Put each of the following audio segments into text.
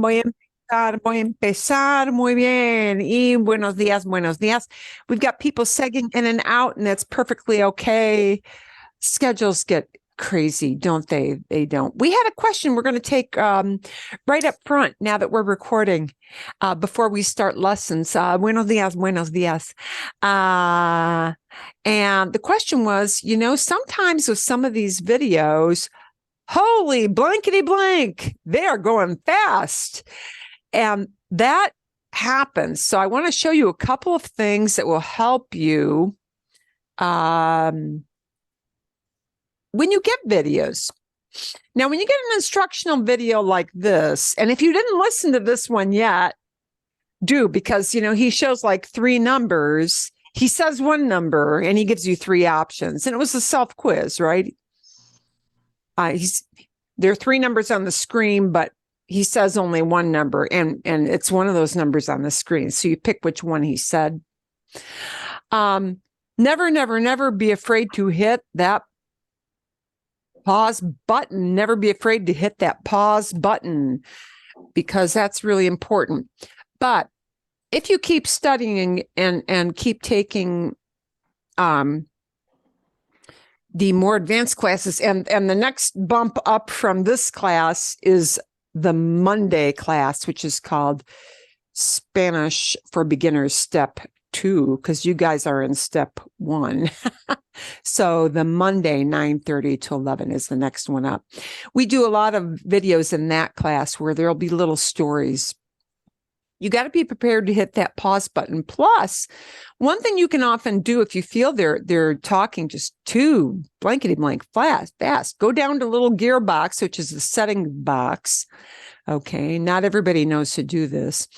voy a empezar muy bien. Y buenos días, buenos días. We've got people segging in and out, and that's perfectly okay. Schedules get crazy, don't they? They don't. We had a question we're going to take right up front now that we're recording before we start lessons. Buenos dias, buenos dias. And the question was, sometimes with some of these videos, holy blankety blank, they are going fast. And that happens. So I want to show you a couple of things that will help you when you get videos. Now, when you get an instructional video like this, and if you didn't listen to this one yet, do, because, he shows like 3 numbers. He says one number and he gives you 3 options. And it was a self-quiz, right? There are 3 numbers on the screen, but he says only one number, and it's one of those numbers on the screen. So you pick which one he said. Never, never, never be afraid to hit that pause button. Never be afraid to hit that pause button, because that's really important. But if you keep studying and keep taking the more advanced classes, and the next bump up from this class is the Monday class, which is called Spanish for Beginners Step 2, because you guys are in Step 1. So the Monday 9:30 to 11 is the next one up. We do a lot of videos in that class where there'll be little stories. You got to be prepared to hit that pause button. Plus, one thing you can often do if you feel they're talking just too blankety blank fast, go down to little gear box, which is the setting box. Okay, not everybody knows to do this.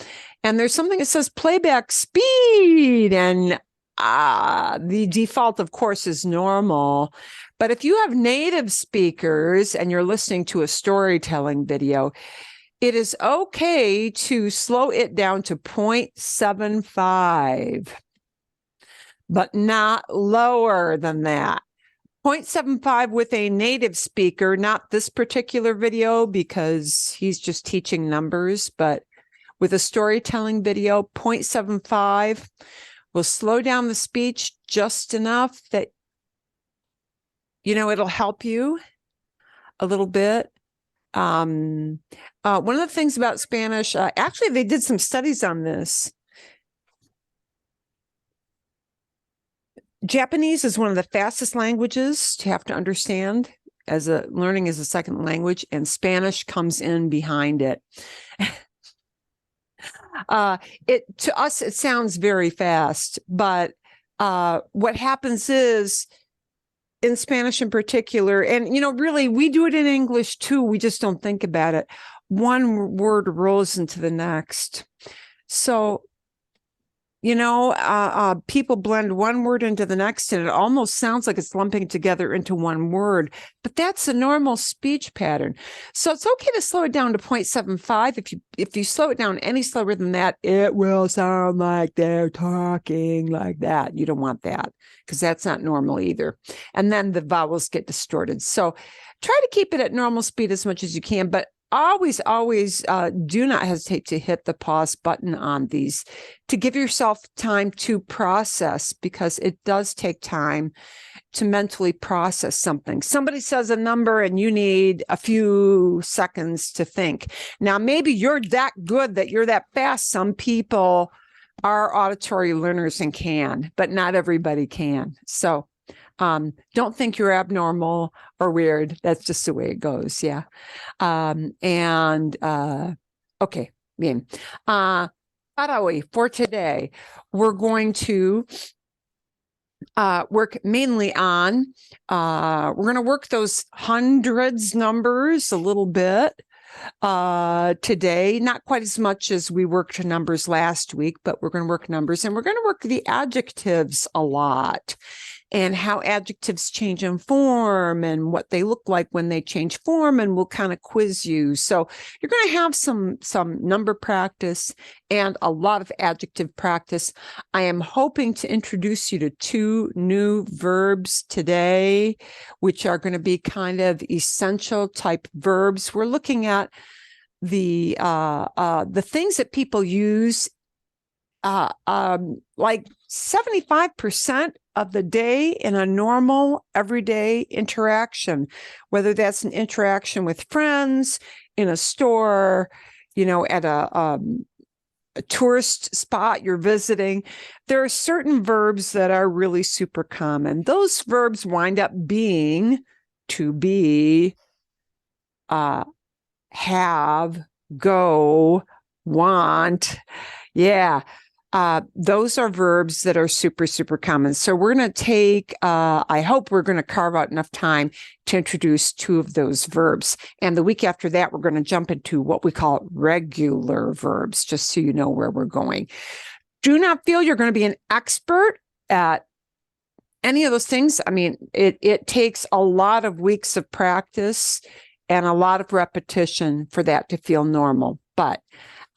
And there's something that says playback speed, and the default, of course, is normal. But if you have native speakers and you're listening to a storytelling video, it is okay to slow it down to 0.75, but not lower than that. 0.75 with a native speaker, not this particular video because he's just teaching numbers, but with a storytelling video, 0.75 will slow down the speech just enough that, it'll help you a little bit. One of the things about Spanish, actually, they did some studies on this. Japanese is one of the fastest languages to have to understand as learning as a second language, and Spanish comes in behind it. To us, it sounds very fast, but what happens is, in Spanish in particular, and, really, we do it in English too. We just don't think about it. One word rolls into the next. So, people blend one word into the next, and it almost sounds like it's lumping together into one word, but that's a normal speech pattern. So it's okay to slow it down to 0.75. If you slow it down any slower than that, it will sound like they're talking like that. You don't want that, because that's not normal either. And then the vowels get distorted. So try to keep it at normal speed as much as you can, but always do not hesitate to hit the pause button on these to give yourself time to process, because it does take time to mentally process something. Somebody says a number and you need a few seconds to think. Now, maybe you're that good that you're that fast. Some people are auditory learners and can, but not everybody can. So don't think you're abnormal or weird. That's just the way it goes. Yeah. Okay. Bien. Para hoy, for today, we're going to work mainly on, we're going to work those hundreds numbers a little bit today, not quite as much as we worked numbers last week, but we're going to work numbers, and we're going to work the adjectives a lot, and how adjectives change in form and what they look like when they change form, and we'll kind of quiz you. So you're going to have some number practice and a lot of adjective practice. I am hoping to introduce you to 2 new verbs today, which are going to be kind of essential type verbs. We're looking at the things that people use, like 75% of the day in a normal everyday interaction, whether that's an interaction with friends, in a store, at a tourist spot you're visiting, there are certain verbs that are really super common. Those verbs wind up being to be, have, go, want. Yeah. Those are verbs that are super, super common. So we're going to take, I hope we're going to carve out enough time to introduce 2 of those verbs. And the week after that, we're going to jump into what we call regular verbs, just so you know where we're going. Do not feel you're going to be an expert at any of those things. I mean, it takes a lot of weeks of practice and a lot of repetition for that to feel normal. But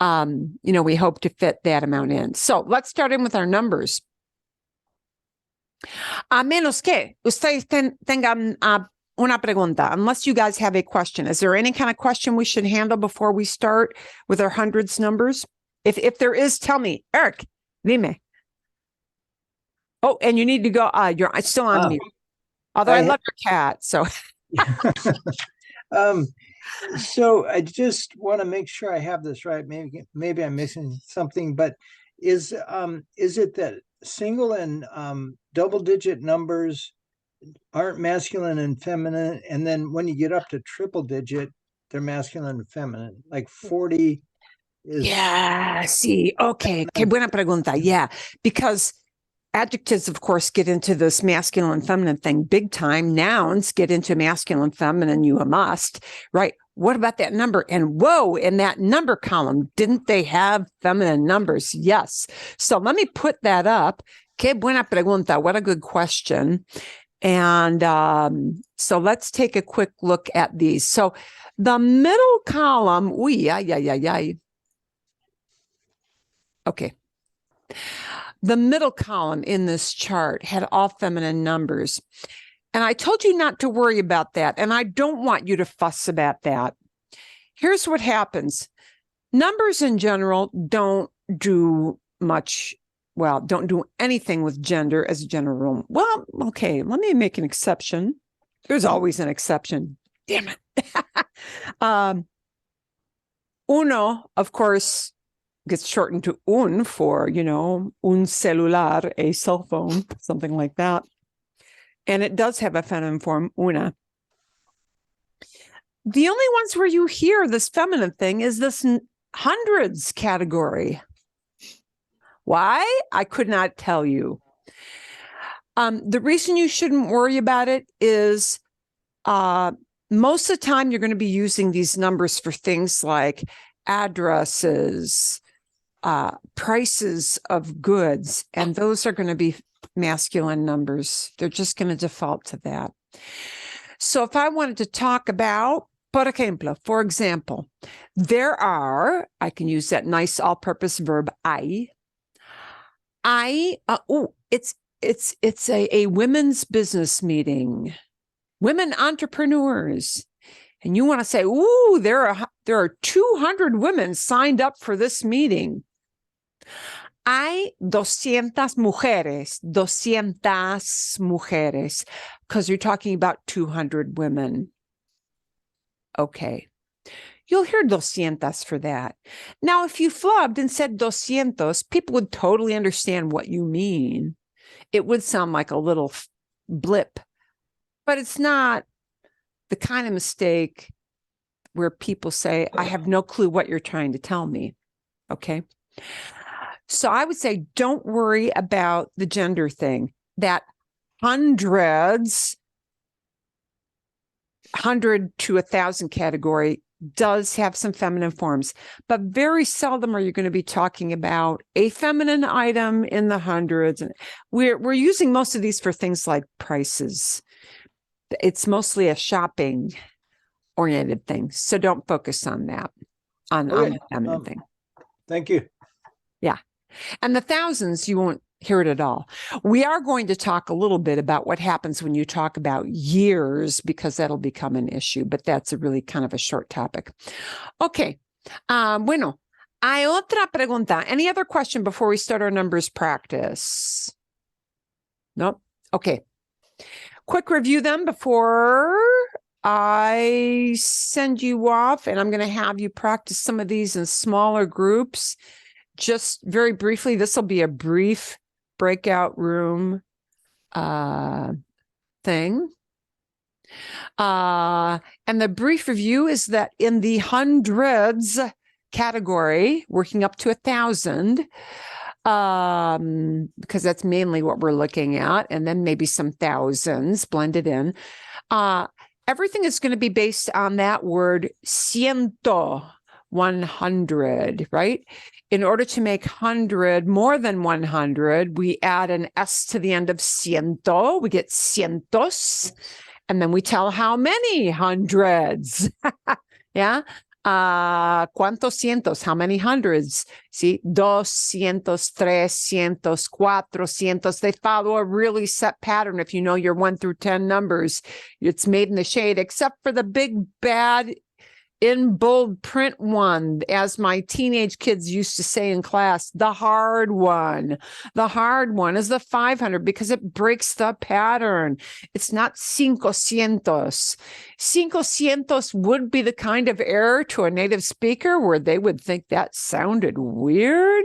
we hope to fit that amount in. So let's start in with our numbers. A menos que ustedes tengan una pregunta, unless you guys have a question. Is there any kind of question we should handle before we start with our hundreds numbers? If there is, tell me. Eric, dime. Oh, and you need to go. You're still on mute. Although I love your cat, so. So I just want to make sure I have this right. Maybe I'm missing something, but is it that single and double digit numbers aren't masculine and feminine, and then when you get up to triple digit, they're masculine and feminine? Like 40 is. Yeah, sí. Okay, qué buena pregunta. Yeah, because adjectives, of course, get into this masculine and feminine thing big time. Nouns get into masculine, feminine, you a must, right? What about that number? And whoa, in that number column, didn't they have feminine numbers? Yes. So let me put that up. Qué buena pregunta. What a good question. And so let's take a quick look at these. So the middle column, okay. The middle column in this chart had all feminine numbers. And I told you not to worry about that. And I don't want you to fuss about that. Here's what happens. Numbers in general don't do much. Well, don't do anything with gender as a general rule. Well, okay, let me make an exception. There's always an exception. Damn it. Uno, of course, gets shortened to un for, un celular, a cell phone, something like that. And it does have a feminine form, una. The only ones where you hear this feminine thing is this hundreds category. Why? I could not tell you. The reason you shouldn't worry about it is most of the time you're going to be using these numbers for things like addresses, prices of goods, and those are going to be masculine numbers. They're just going to default to that. So if I wanted to talk about, por ejemplo, for example, I can use that nice all-purpose verb, it's a women's business meeting, women entrepreneurs. And you want to say, ooh, there are 200 women signed up for this meeting. Hay 200 mujeres, because you're talking about 200 women. Okay. You'll hear 200 for that. Now, if you flubbed and said 200, people would totally understand what you mean. It would sound like a little blip, but it's not the kind of mistake where people say, I have no clue what you're trying to tell me. Okay. So I would say, don't worry about the gender thing. That hundreds, 100 to 1,000 category does have some feminine forms, but very seldom are you going to be talking about a feminine item in the hundreds. And we're using most of these for things like prices. It's mostly a shopping oriented thing. So don't focus on that, on the feminine thing. Thank you. Yeah. And the thousands, you won't hear it at all. We are going to talk a little bit about what happens when you talk about years, because that'll become an issue, but that's a really kind of a short topic. Okay. Bueno, hay otra pregunta. Any other question before we start our numbers practice? Nope. Okay. Quick review them before I send you off, and I'm going to have you practice some of these in smaller groups. Just very briefly, this will be a brief breakout room thing. And the brief review is that in the hundreds category, working up to 1,000, because that's mainly what we're looking at, and then maybe some thousands blended in. Everything is going to be based on that word ciento, 100, right? In order to make 100 more than 100, we add an S to the end of ciento. We get cientos. And then we tell how many hundreds. Yeah. ¿Cuántos cientos? How many hundreds? See, 200, 300, 400. They follow a really set pattern. If you know your 1 through 10 numbers, it's made in the shade, except for the big bad in bold print one, as my teenage kids used to say in class, the hard one. The hard one is the 500 because it breaks the pattern. It's not 500. 500 would be the kind of error to a native speaker where they would think that sounded weird.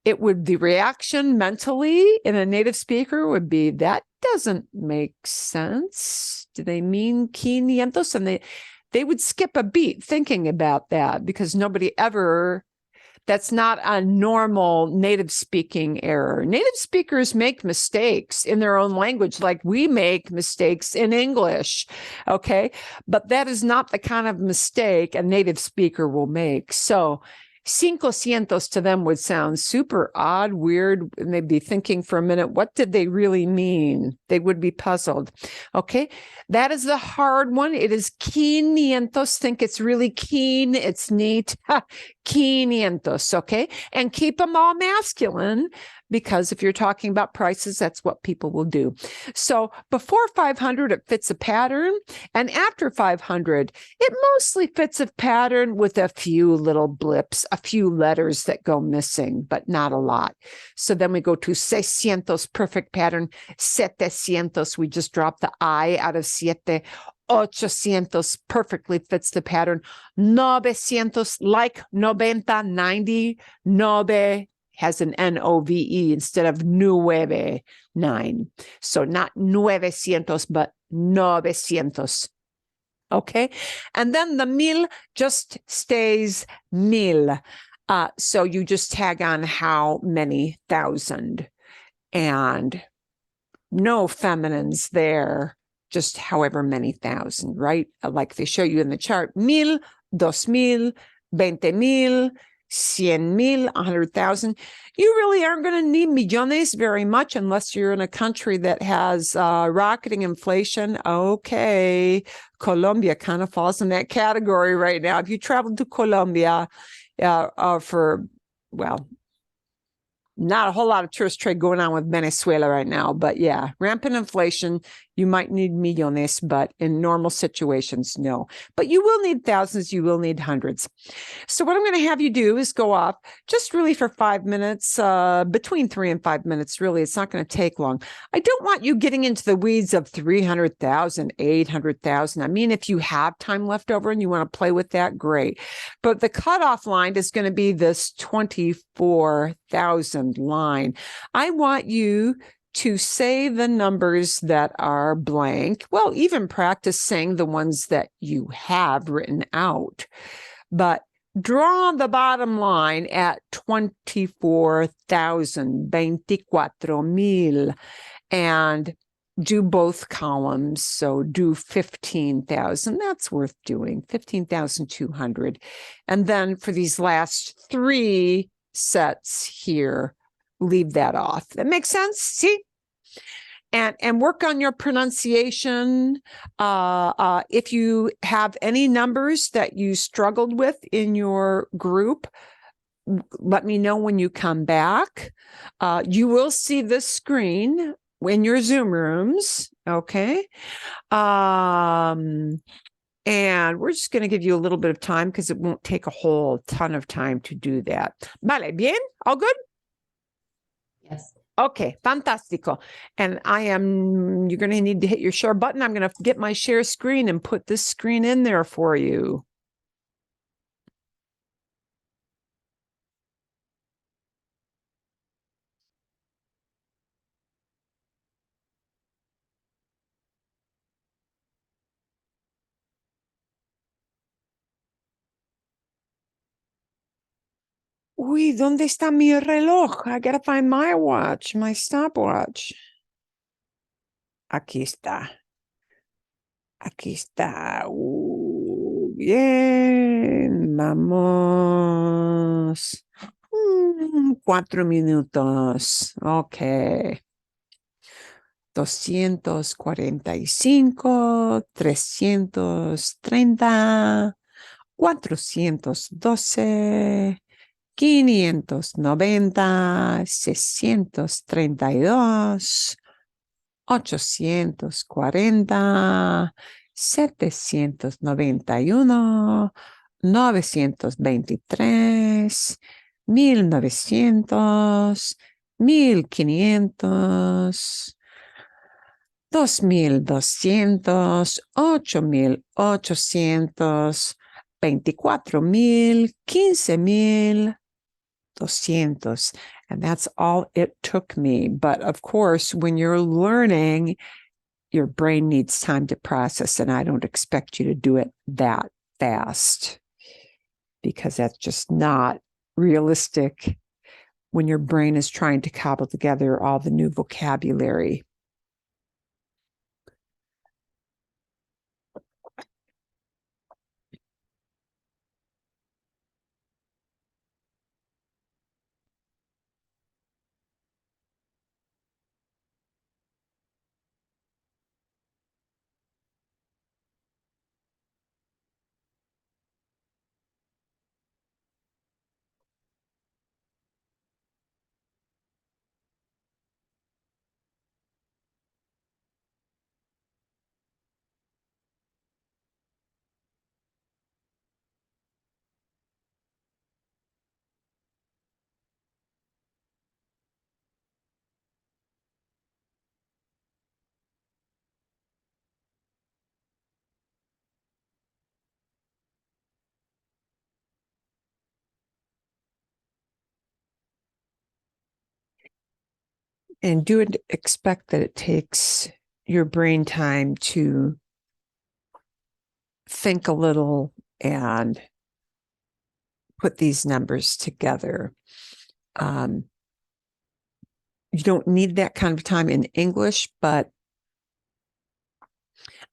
The reaction mentally in a native speaker would be, that doesn't make sense. Do they mean 500? And they would skip a beat thinking about that, because that's not a normal native speaking error. Native speakers make mistakes in their own language, like we make mistakes in English, okay? But that is not the kind of mistake a native speaker will make. So 500 to them would sound super odd, weird, and they'd be thinking for a minute, what did they really mean? They would be puzzled. Okay, that is the hard one. It is 500. Think it's really keen, it's neat. 500, okay? And keep them all masculine, because if you're talking about prices, that's what people will do. So before 500, it fits a pattern. And after 500, it mostly fits a pattern with a few little blips, a few letters that go missing, but not a lot. So then we go to 600, perfect pattern. 700, we just drop the I out of siete. 800 perfectly fits the pattern. 900, like 90, 90. Nove has an N-O-V-E instead of 9. So not 900, but 900. Okay. And then the 1000 just stays 1000. So you just tag on how many thousand, and no feminines there, just however many thousand, right? Like they show you in the chart, 1000, 2000, 20,000, 100,000, 100,000. You really aren't going to need millones very much unless you're in a country that has rocketing inflation. Okay, Colombia kind of falls in that category right now. If you travel to Colombia not a whole lot of tourist trade going on with Venezuela right now, but yeah, rampant inflation. You might need millones, but in normal situations, no. But you will need thousands, you will need hundreds. So what I'm going to have you do is go off just really for 5 minutes, between 3 and 5 minutes, really. It's not going to take long. I don't want you getting into the weeds of 300,000, 800,000. I mean, if you have time left over and you want to play with that, great. But the cutoff line is going to be this 24,000 line. I want you to say the numbers that are blank. Well, even practice saying the ones that you have written out. But draw the bottom line at 24,000, 24,000, and do both columns. So do 15,000. That's worth doing, 15,200. And then for these last 3 sets here, leave that off. That makes sense? See? And work on your pronunciation. If you have any numbers that you struggled with in your group, let me know when you come back. You will see this screen in your Zoom rooms, okay? And we're just going to give you a little bit of time because it won't take a whole ton of time to do that. Vale, bien? All good? Yes. Okay, fantastico. And you're going to need to hit your share button. I'm going to get my share screen and put this screen in there for you. Uy, ¿dónde está mi reloj? I gotta find my watch, my stopwatch. Aquí está. Aquí está. Bien, vamos. 4 minutos. Ok. 245, 330, 412, 590, 632, 840, 791, 923, 1900, 1500, 2200, 8800, 24,000, 15,200. And that's all it took me. But of course, when you're learning, your brain needs time to process, and I don't expect you to do it that fast because that's just not realistic when your brain is trying to cobble together all the new vocabulary. And do expect that it takes your brain time to think a little and put these numbers together. You don't need that kind of time in English, but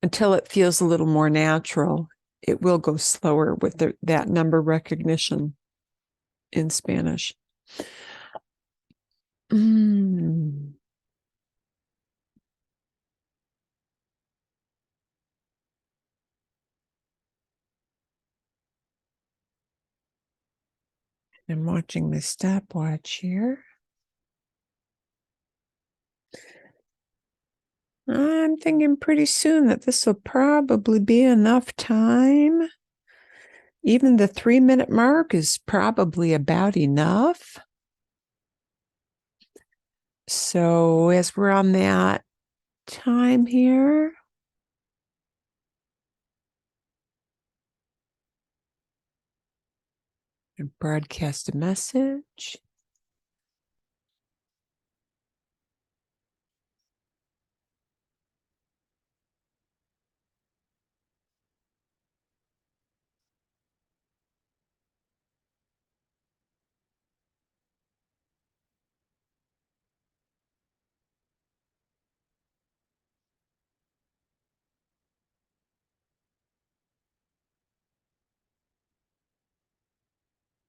until it feels a little more natural, it will go slower with that number recognition in Spanish. I'm watching the stopwatch here. I'm thinking pretty soon that this will probably be enough time. Even the 3-minute mark is probably about enough. So as we're on that time here, and broadcast a message.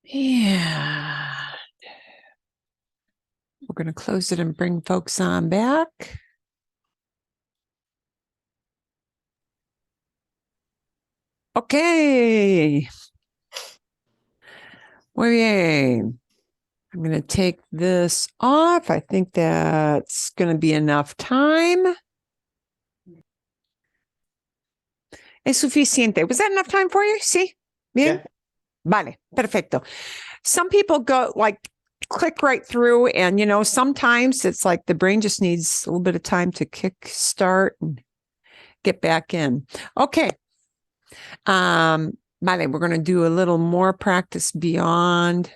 Yeah. We're going to close it and bring folks on back. Okay. Muy bien. I'm going to take this off. I think that's going to be enough time. Es suficiente. Was that enough time for you? Sí? Bien? Yeah. Vale, perfecto. Some people go like click right through, and sometimes it's like the brain just needs a little bit of time to kick start and get back in. Okay. Vale, we're going to do a little more practice beyond.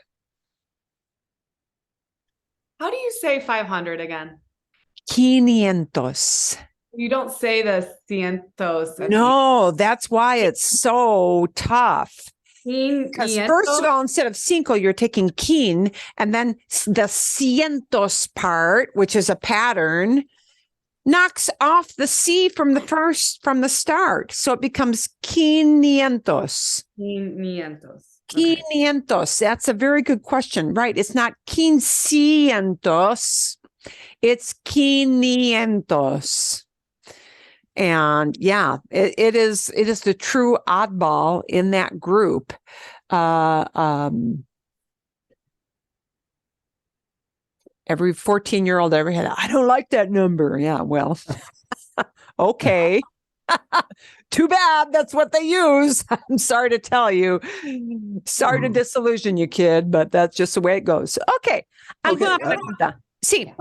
How do you say 500 again? 500. You don't say the cientos. No, that's why it's so tough. Because first of all, instead of cinco, you're taking quin, and then the cientos part, which is a pattern, knocks off the C from the start. So it becomes quinientos. Okay. Quinientos. That's a very good question. Right. It's not quincientos. It's quinientos. And yeah, it is the true oddball in that group. Every 14-year-old ever had, I don't like that number. Yeah, well, okay. Too bad that's what they use. I'm sorry to tell you. Sorry to disillusion you, kid, but that's just the way it goes. Okay. ¿Alguna pregunta? Sí.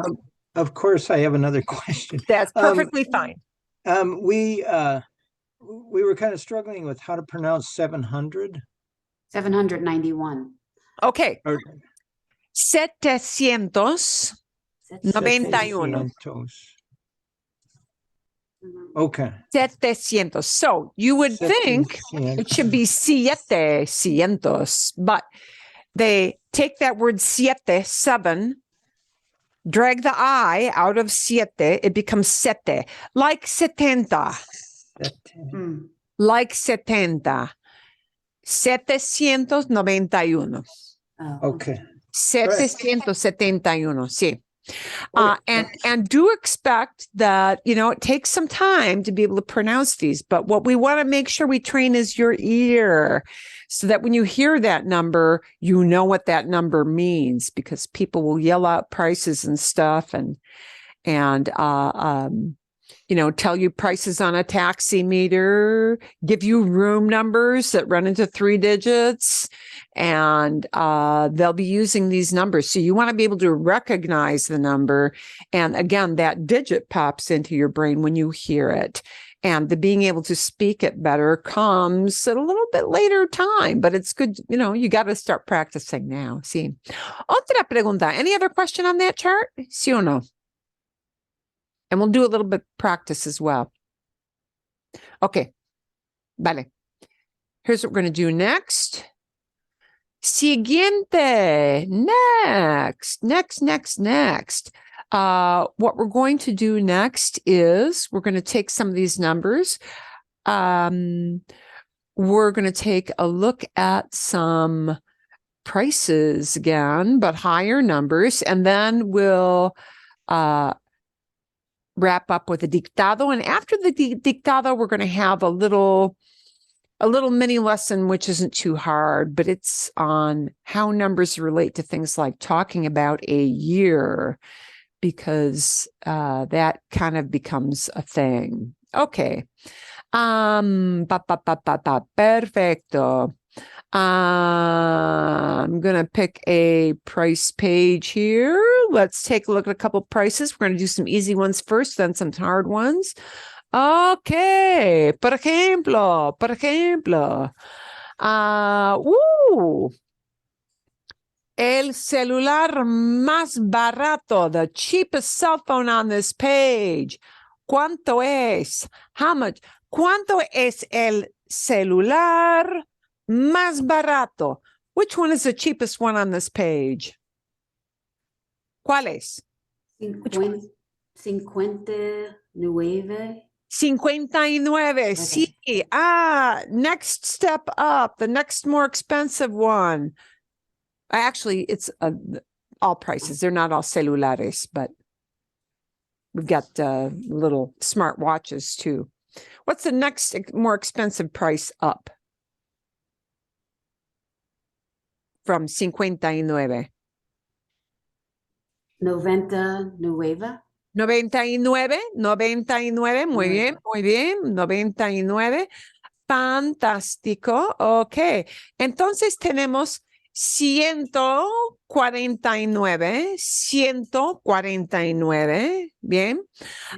Of course, I have another question. That's perfectly fine. We were kind of struggling with how to pronounce 700. 791. Okay. Or 791. 700. Okay. 700. So you would think it should be 700, but they take that word seven, drag the I out of siete, it becomes sete, like 70, like 70. 791. Okay. 771, sí. And do expect that, it takes some time to be able to pronounce these, but what we want to make sure we train is your ear so that when you hear that number, you know what that number means, because people will yell out prices and stuff and tell you prices on a taxi meter, give you room numbers that run into 3 digits, and they'll be using these numbers. So you want to be able to recognize the number. And again, that digit pops into your brain when you hear it. And the being able to speak it better comes at a little bit later time, but it's good. You got to start practicing now. Sí. Otra pregunta. Any other question on that chart? Sí o no? And we'll do a little bit of practice as well. Okay. Vale. Here's what we're going to do next. Siguiente. Next. What we're going to do next is we're going to take some of these numbers. We're going to take a look at some prices again, but higher numbers, and then we'll wrap up with a dictado. And after the dictado, we're going to have a little mini lesson, which isn't too hard, but it's on how numbers relate to things like talking about a year, because that kind of becomes a thing. Okay. Perfecto. I'm going to pick a price page here. Let's take a look at a couple prices. We're going to do some easy ones first, then some hard ones. Okay. Por ejemplo. El celular más barato, the cheapest cell phone on this page. ¿Cuánto es? How much? ¿Cuánto es el celular más barato? Which one is the cheapest one on this page? ¿Cuál es? 59. 59. Sí. Next step up, the next more expensive one. Actually, it's all prices. They're not all celulares, but we've got little smart watches too. What's the next more expensive price up from 59? 99. 99, muy bien, 99. Fantástico. Ok. Entonces tenemos 149. 149. Bien.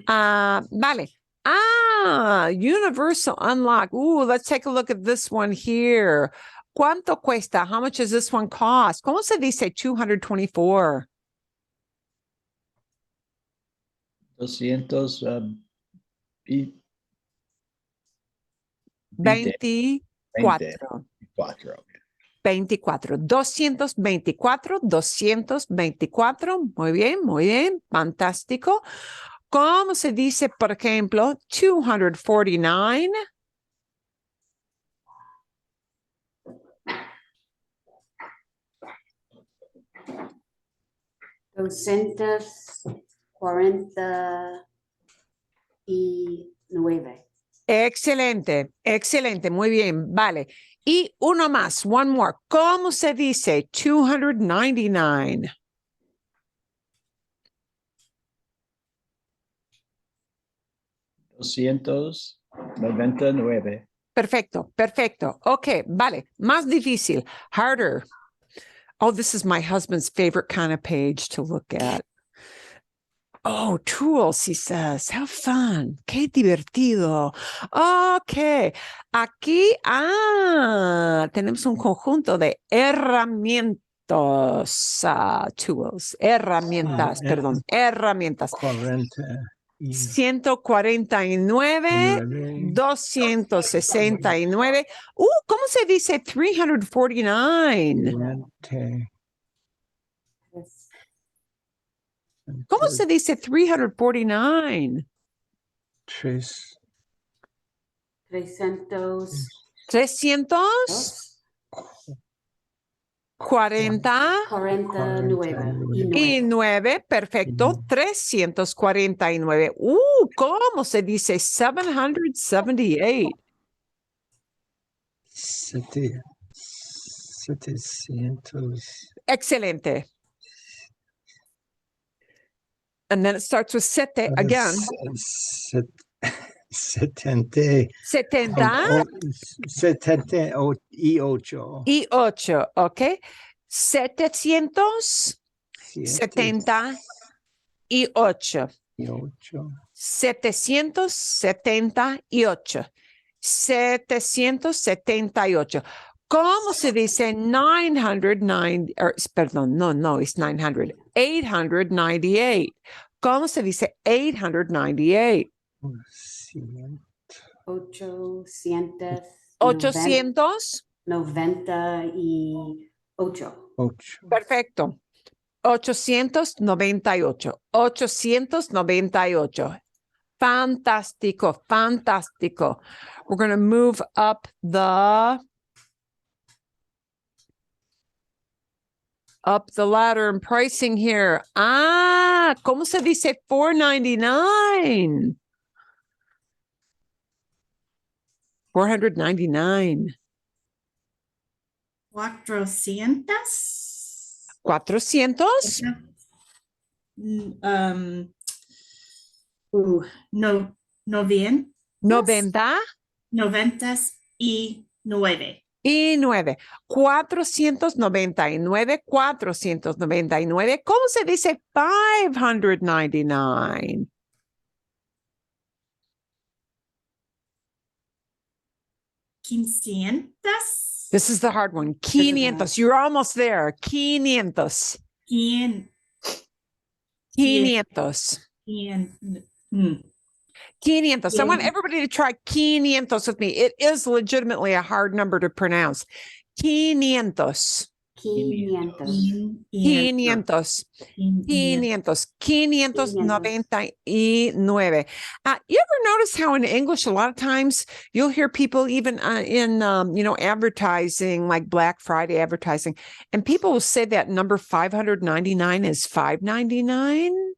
Vale. Universal unlock. Let's take a look at this one here. ¿Cuánto cuesta? How much does this one cost? ¿Cómo se dice 224? 200 y 24. 24. Okay. 24. 224. 224. Muy bien, muy bien. Fantástico. ¿Cómo se dice, por ejemplo, 249? Doscientos cuarenta y nueve. Excelente, excelente, muy bien, vale. Y uno más, one more. ¿Cómo se dice 299? $299. Perfecto, perfecto. Ok, vale. Más difícil, harder. Oh, this is my husband's favorite kind of page to look at. Oh, tools, he says. How fun. Qué divertido. Ok. Aquí, tenemos un conjunto de herramientas. Tools. Herramientas, perdón. Herramientas. 149, 269. ¿Cómo se dice 349? ¿Cómo se dice 349? 300. 340 49 y 9, perfecto. 349. ¿Cómo se dice 778? 700. Excelente. And then it starts with sete again. 70. 70 y 8. y 8, ¿ok? 778. 778. 778. ¿Cómo se dice 990? Perdón, no, es 900. 898. ¿Cómo se dice 898? 800. 98. Perfecto. 898. 898. Fantástico, fantástico. We're going to move up the ladder in pricing here. ¿Cómo se dice 499? 499. 400. 400. No, 90. 90 y 9. y 9. 499. 499. ¿Cómo se dice 599? 500. This is the hard one. 500. You're almost there. 500. 500. 500. I want everybody to try 500 with me. It is legitimately a hard number to pronounce. 500. 500. 599. You ever notice how in English, a lot of times you'll hear people even in advertising, like Black Friday advertising, and people will say that number 599 is 599.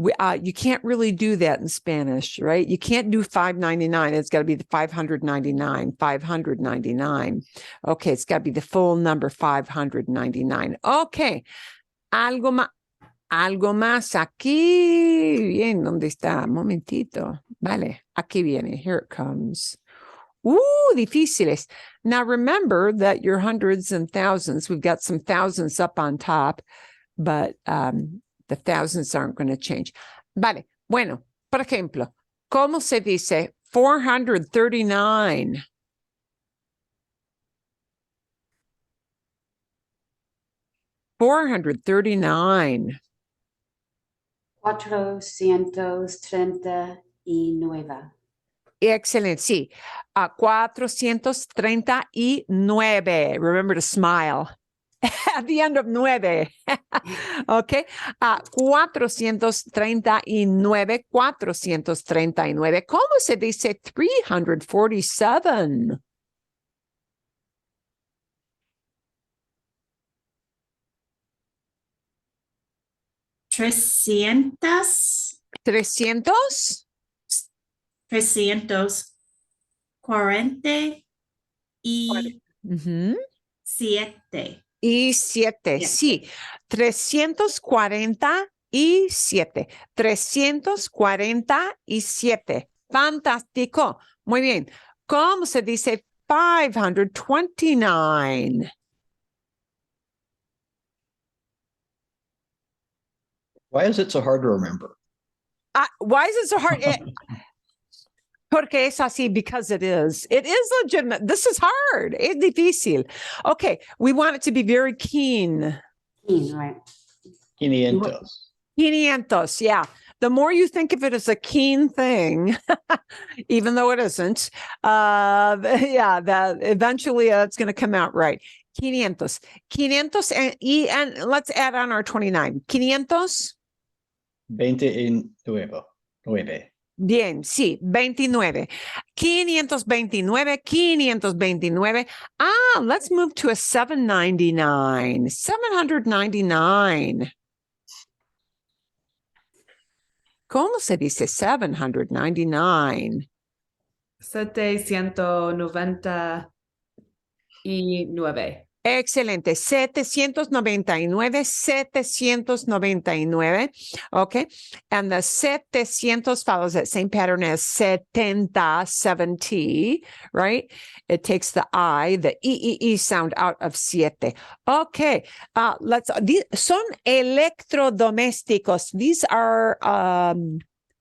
You can't really do that in Spanish, right? You can't do 599. It's got to be the 599, 599. Okay, it's got to be the full number 599. Okay, algo más aquí. Bien, ¿dónde está? Momentito. Vale, aquí viene. Here it comes. Difíciles. Now remember that your hundreds and thousands, we've got some thousands up on top, but the thousands aren't going to change. Vale. Bueno, por ejemplo, ¿cómo se dice 439? $439. 439. Excelente, sí. 439. Remember to smile at the end of 9. Okay. 439. 439. ¿Cómo se dice 347? Trescientas. 300. 347. Ujú. Y 7, sí. 347. 347. Fantástico. Muy bien. ¿Cómo se dice 529? Why is it so hard to remember? Why is it so hard? Porque es así, because it is. It is legitimate. This is hard. Es difícil. Okay, we want it to be very keen. Keen, right? 500. 500, yeah. The more you think of it as a keen thing, even though it isn't, that eventually it's going to come out right. 500. 500 and let's add on our 29. 500. 29. Bien, sí, 29. 529, 529. Let's move to a 799. 799. ¿Cómo se dice 799? 799. Excelente. 799, 799. Okay. And the 700 follows that same pattern as 70, 70, right? It takes the I, the E sound out of siete. Okay. These son electrodomésticos. These are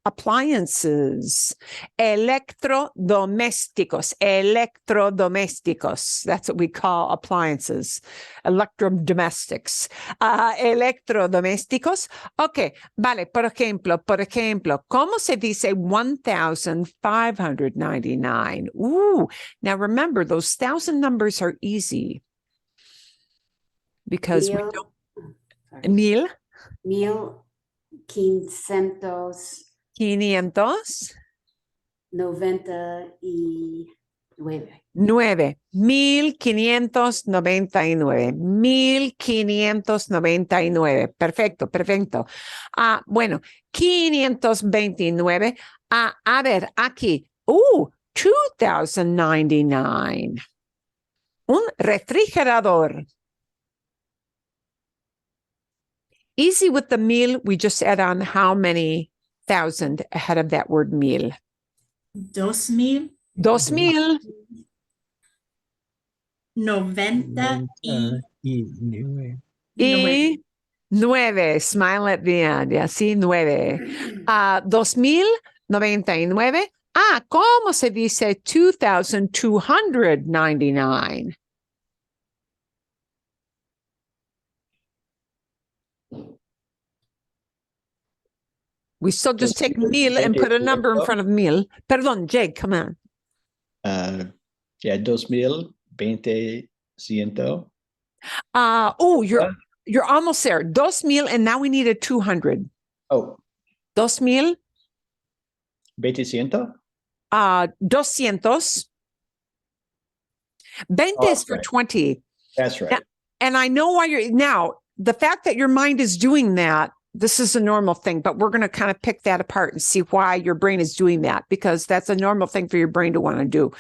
appliances. Electrodomésticos. Electrodomésticos. That's what we call appliances. Electrodomestics. Electrodomésticos. Okay. Vale. Por ejemplo, ¿cómo se dice 1,599? Now remember, those 1,000 numbers are easy because we don't. Mil. 1599. 500. 1599. 1599. Perfecto, perfecto. Bueno, 529. A ver, aquí. 2,099. Un refrigerador. Easy with the mil, we just add on how many thousand ahead of that word mil. 2,000. 2,000. 99. Y 9. Smile at the end. Yeah, sí, 9. 2,099. ¿Cómo se dice 2,299? We still just take mil and put a number in front of mil. Perdón, Jake, come on. 2,020. You're almost there. 2,000, and now we need a 200. Oh, 2,000. 200. 200. 20 is for right. 20. That's right. And I know why the fact that your mind is doing that, this is a normal thing, but we're going to kind of pick that apart and see why your brain is doing that, because that's a normal thing for your brain to want to do.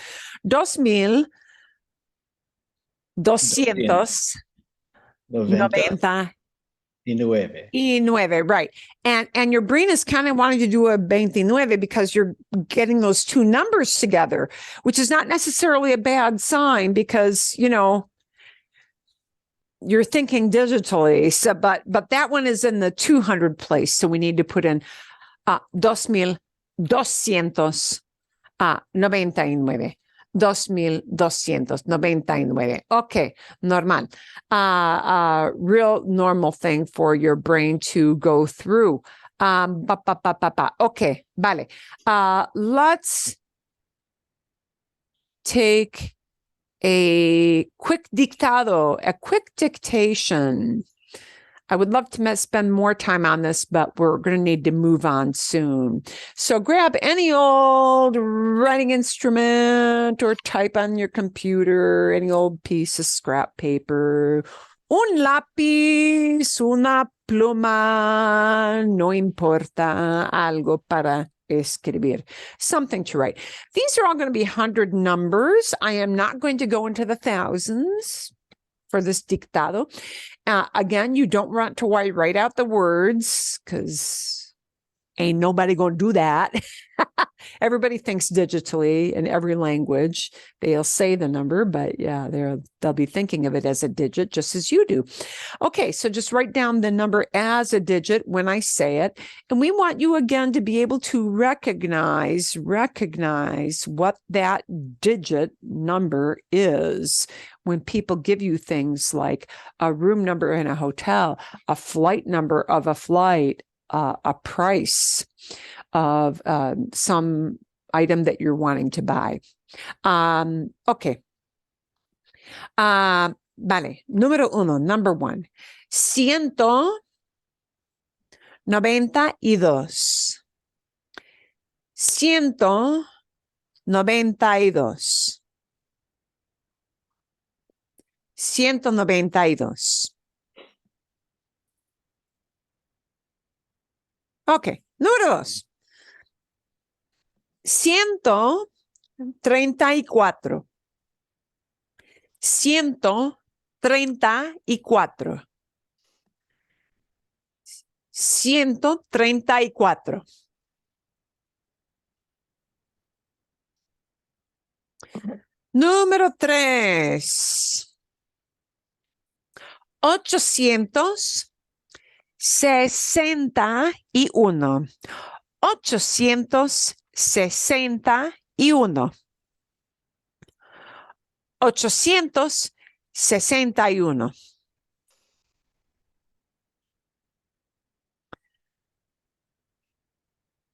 2,299. 90. y 9, right. And your brain is kind of wanting to do a 29 because you're getting those two numbers together, which is not necessarily a bad sign because, you know, you're thinking digitally. So, but that one is in the 200 place. So we need to put in 2,299. 2,299. Okay, normal. Real normal thing for your brain to go through. Okay, vale. Let's take a quick dictado, a quick dictation. I would love to spend more time on this, but we're going to need to move on soon. So grab any old writing instrument or type on your computer, any old piece of scrap paper, un lápiz, una pluma, no importa, algo para escribir, something to write. These are all going to be 100 numbers. I am not going to go into the thousands for this dictado. Again, you don't want to write out the words because ain't nobody going to do that. Everybody thinks digitally in every language. They'll say the number, but yeah, they'll be thinking of it as a digit just as you do. Okay, so just write down the number as a digit when I say it. And we want you again to be able to recognize what that digit number is when people give you things like a room number in a hotel, a flight number of a flight, a price of some item that you're wanting to buy. Okay. Vale. Número 1, number 1. 192. 192. 192. Ok, número 2. 134. 134. 134. Número 3. 861. 861. 861.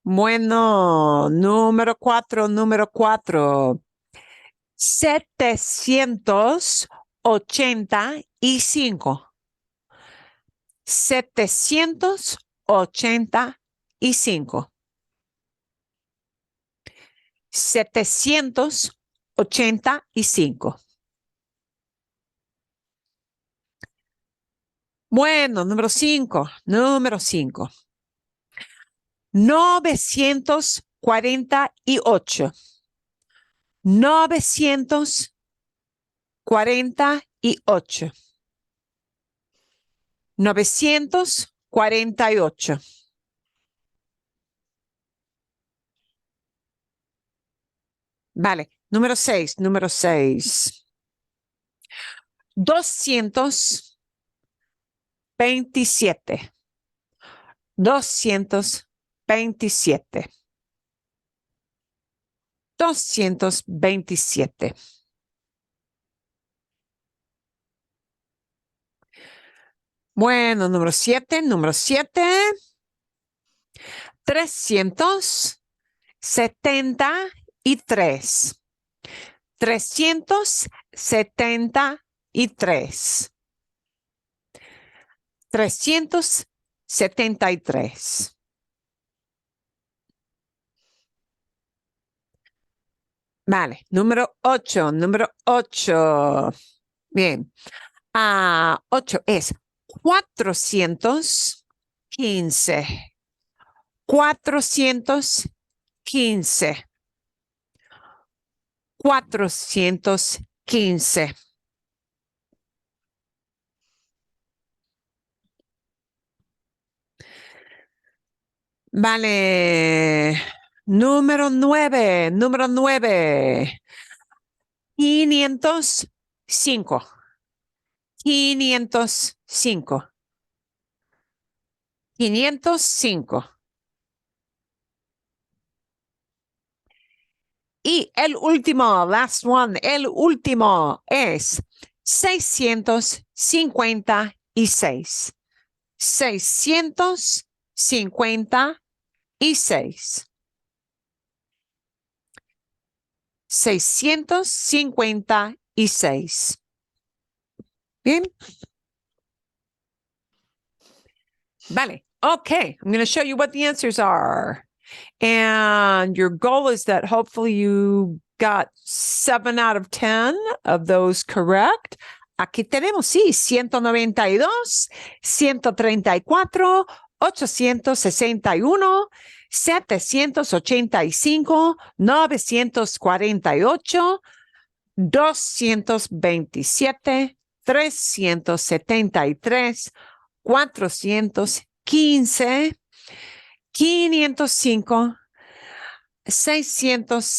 Bueno, número 4, número 4. 785. 785. 785. Bueno, número 5. Número 5. 948. 948. 948. Vale, número 6, número 6. 227. 227. 227. Bueno, número 7, número 7. 373. 373. 373. Vale, número 8, número 8. Bien. 8 es 415. 415. 415. Vale. Número 9. Número 9. 505. 505. 505. Y el último, last one, el último es 656. 656. 656. Bien. Vale. Okay. I'm going to show you what the answers are. And your goal is that hopefully you got 7 out of 10 of those correct. Aquí tenemos, sí, 192, 134, 861, 785, 948, 227, 373, 415, 505,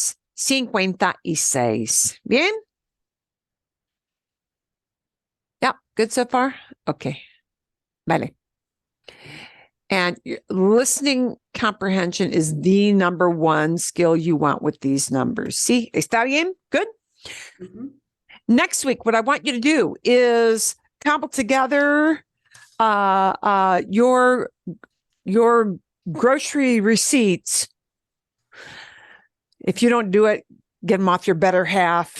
656. Bien? Yep, good so far? Okay. Vale. And listening comprehension is the number one skill you want with these numbers. See, está bien? Good? Mhm. Next week, what I want you to do is cobble together your grocery receipts. If you don't do it, get them off your better half.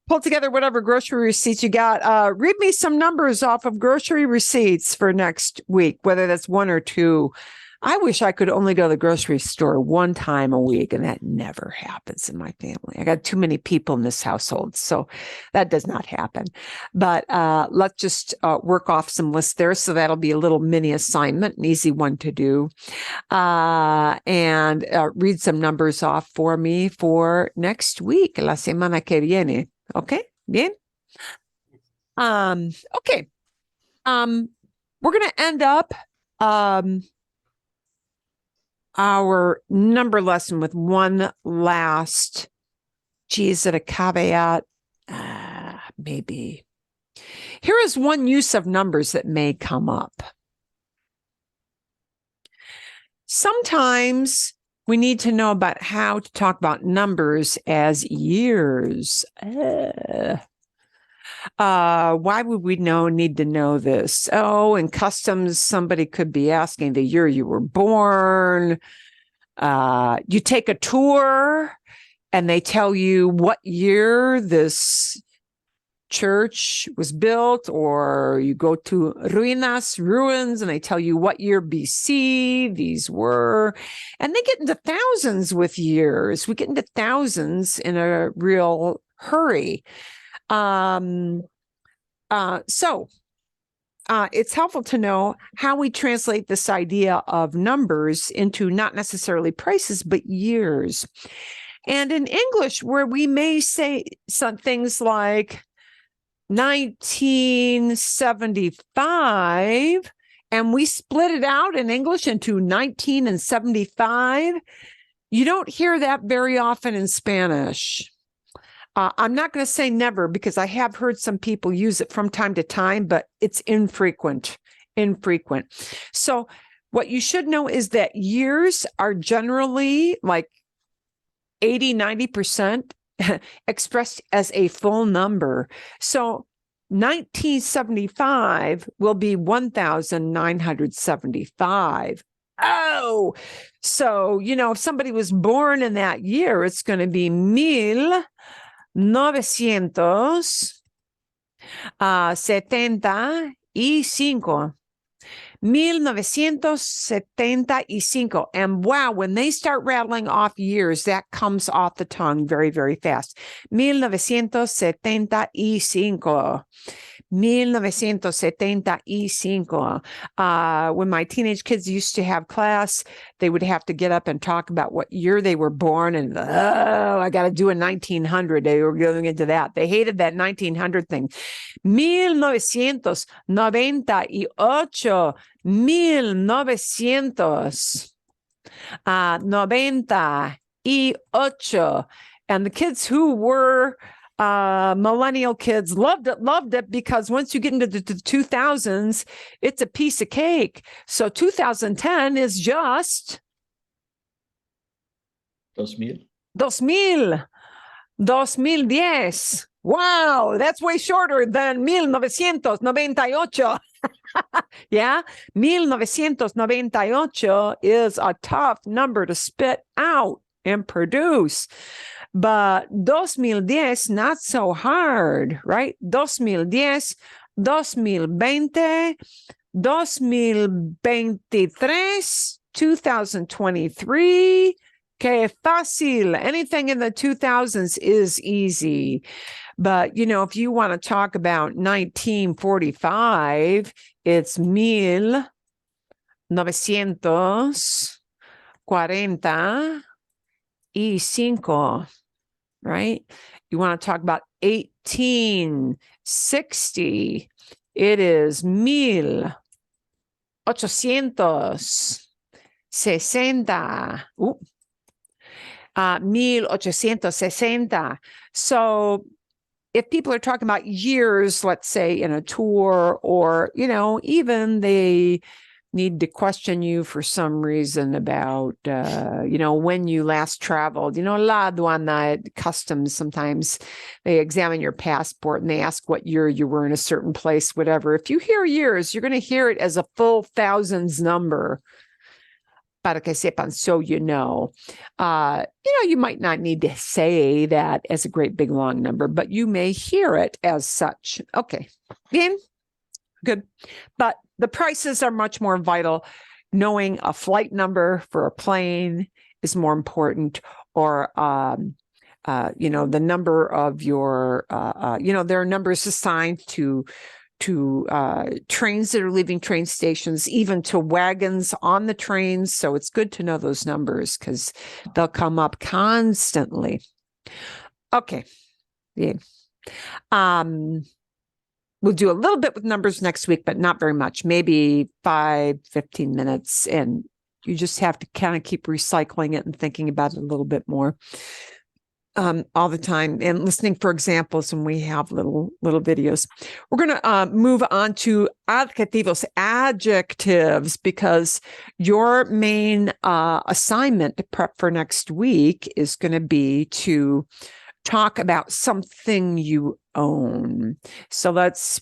Pull together whatever grocery receipts you got. Read me some numbers off of grocery receipts for next week, whether that's 1 or 2. I wish I could only go to the grocery store 1 time a week, and that never happens in my family. I got too many people in this household, so that does not happen. But let's just work off some lists there. So that'll be a little mini assignment, an easy one to do. And read some numbers off for me for next week, la semana que viene. Okay, bien. Okay. We're going to end up our number lesson with one last, is it a caveat? Maybe. Here is one use of numbers that may come up. Sometimes we need to know about how to talk about numbers as years. Why would we need to know this? Oh, in customs, somebody could be asking the year you were born. You take a tour and they tell you what year this church was built, or you go to ruins, and they tell you what year BC these were, and they get into thousands with years. We get into thousands in a real hurry. So it's helpful to know how we translate this idea of numbers into not necessarily prices, but years. And in English, where we may say some things like 1975, and we split it out in English into 19 and 75, you don't hear that very often in Spanish. I'm not going to say never, because I have heard some people use it from time to time, but it's infrequent. So what you should know is that years are generally like 80-90% expressed as a full number. So 1975 will be 1975. Oh, so, if somebody was born in that year, it's going to be 1975. 1975. And wow, when they start rattling off years, that comes off the tongue very, very fast. 1975. 1975. When my teenage kids used to have class, they would have to get up and talk about what year they were born. And, I got to do a 1900. They were going into that. They hated that 1900 thing. 1998. 98. And the kids who were millennial kids loved it because once you get into the 2000s, it's a piece of cake. So 2010 is just 2000. 2010. Wow, that's way shorter than 1998. Yeah, 1998 is a tough number to spit out and produce. But 2010, not so hard, right? 2010, 2020, 2023, 2023. Que fácil. Anything in the 2000s is easy. But, if you want to talk about 1945, it's 1945, right? You want to talk about 1860, it is 1860. 1860. So if people are talking about years, let's say in a tour, or, even they need to question you for some reason about, when you last traveled, la aduana, customs, sometimes they examine your passport and they ask what year you were in a certain place, whatever. If you hear years, you're going to hear it as a full thousands number. Para que sepan, so you know. You might not need to say that as a great big long number, but you may hear it as such. Okay, bien, good. But the prices are much more vital. Knowing a flight number for a plane is more important, or the number of your, there are numbers assigned to trains that are leaving train stations, even to wagons on the trains. So it's good to know those numbers because they'll come up constantly. Okay. Yeah. We'll do a little bit with numbers next week, but not very much, maybe 5-15 minutes. And you just have to kind of keep recycling it and thinking about it a little bit more. All the time, and listening for examples when we have little videos. We're going to move on to adjetivos, adjectives, because your main assignment to prep for next week is going to be to talk about something you own. So let's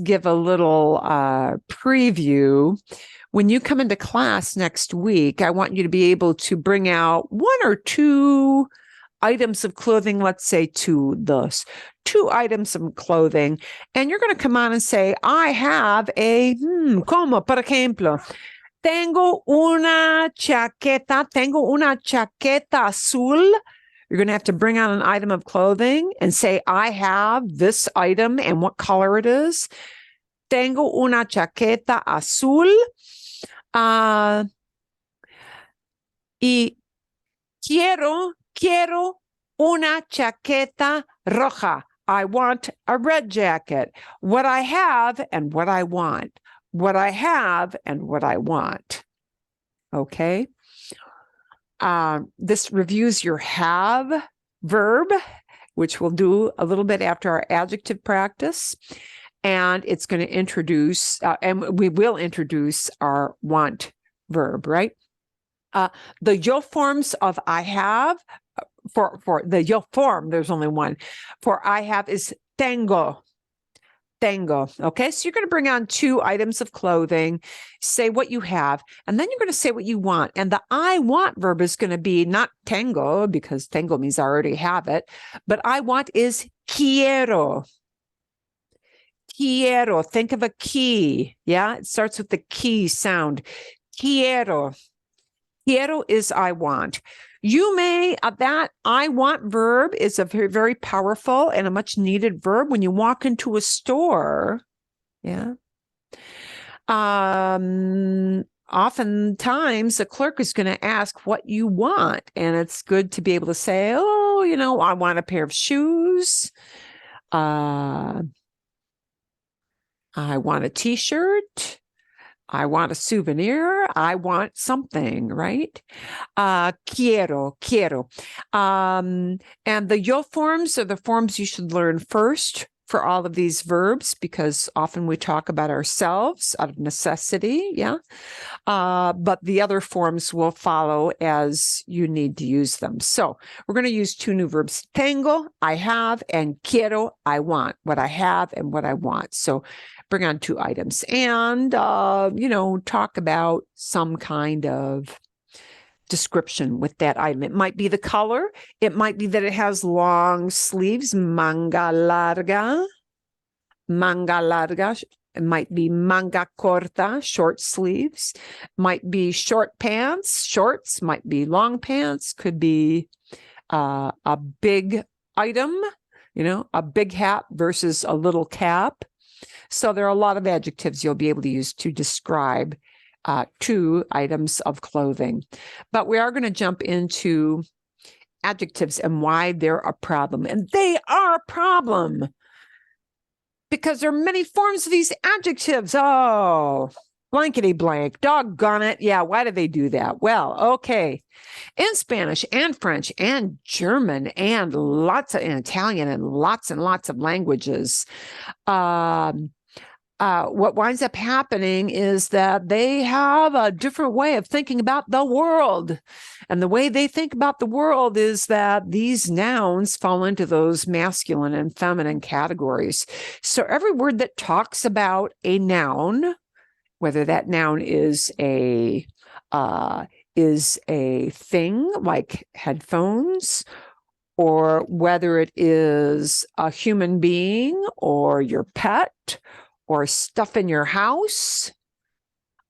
give a little preview. When you come into class next week, I want you to be able to bring out 1 or 2 items of clothing, let's say 2 items of clothing, and you're going to come on and say, I have a, como, por ejemplo, tengo una chaqueta azul. You're going to have to bring out an item of clothing and say, I have this item and what color it is. Tengo una chaqueta azul. Y quiero una chaqueta roja. I want a red jacket. What I have and what I want. What I have and what I want. Okay. This reviews your have verb, which we'll do a little bit after our adjective practice. And it's going to introduce, and we will introduce our want verb, right? The yo forms of I have, for the yo form, there's only one. For I have is tengo. Okay, so you're going to bring on 2 items of clothing, say what you have, and then you're going to say what you want. And the I want verb is going to be not tengo, because tengo means I already have it, but I want is quiero. Quiero. Think of a key. Yeah, it starts with the key sound. Quiero. Quiero is I want. You may, that I want verb is a very, very powerful and a much needed verb when you walk into a store. Yeah. Oftentimes the clerk is going to ask what you want, and it's good to be able to say, oh, I want a pair of shoes. I want a t-shirt. I want a souvenir. I want something, right? Quiero. And the yo forms are the forms you should learn first for all of these verbs, because often we talk about ourselves out of necessity. Yeah. But the other forms will follow as you need to use them. So we're going to use two new verbs: tengo, I have, and quiero, I want, what I have and what I want. So bring on two items and, talk about some kind of description with that item. It might be the color. It might be that it has long sleeves, manga larga. It might be manga corta, short sleeves. Might be short pants, shorts. Might be long pants. Could be a big item, a big hat versus a little cap. So there are a lot of adjectives you'll be able to use to describe two items of clothing. But we are going to jump into adjectives and why they're a problem. And they are a problem because there are many forms of these adjectives. Oh, blankety blank, doggone it. Yeah, why do they do that? Well, okay. In Spanish and French and German and in Italian and lots of languages, what winds up happening is that they have a different way of thinking about the world. And the way they think about the world is that these nouns fall into those masculine and feminine categories. So every word that talks about a noun, whether that noun is a thing like headphones, or whether it is a human being or your pet or stuff in your house,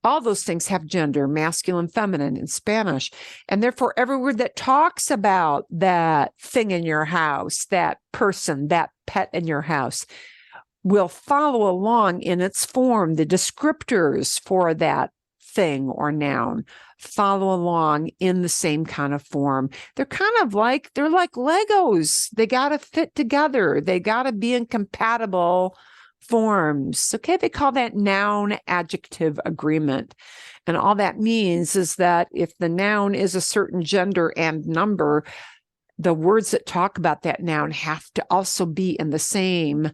all those things have gender, masculine, feminine in Spanish. And therefore, every word that talks about that thing in your house, that person, that pet in your house, will follow along in its form. The descriptors for that thing or noun follow along in the same kind of form. They're like Legos. They got to fit together. They got to be in compatible forms. Okay, they call that noun adjective agreement. And all that means is that if the noun is a certain gender and number, the words that talk about that noun have to also be in the same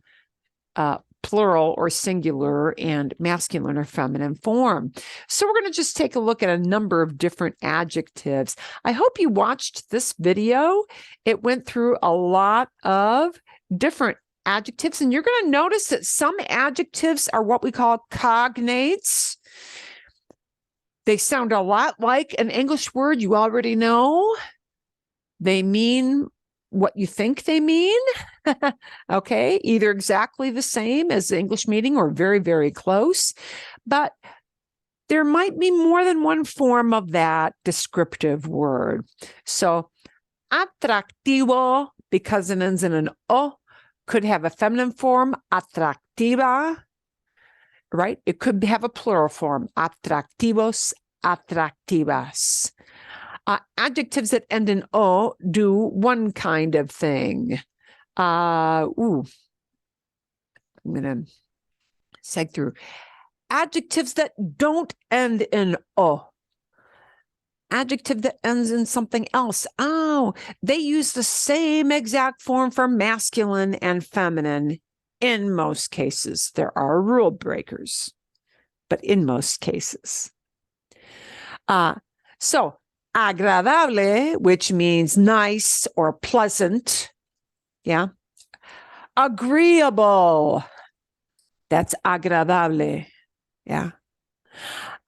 plural or singular and masculine or feminine form. So we're going to just take a look at a number of different adjectives. I hope you watched this video. It went through a lot of different adjectives, and you're going to notice that some adjectives are what we call cognates. They sound a lot like an English word you already know. They mean what you think they mean. Okay, either exactly the same as the English meaning or very, very close. But there might be more than one form of that descriptive word. So atractivo, because it ends in an O, could have a feminine form, atractiva, right? It could have a plural form, atractivos, atractivas. Adjectives that end in O do one kind of thing. I'm going to seg through. Adjectives that don't end in O. Adjective that ends in something else. Oh, they use the same exact form for masculine and feminine in most cases. There are rule breakers, but in most cases. So agradable, which means nice or pleasant. Yeah. Agreeable. That's agradable. Yeah.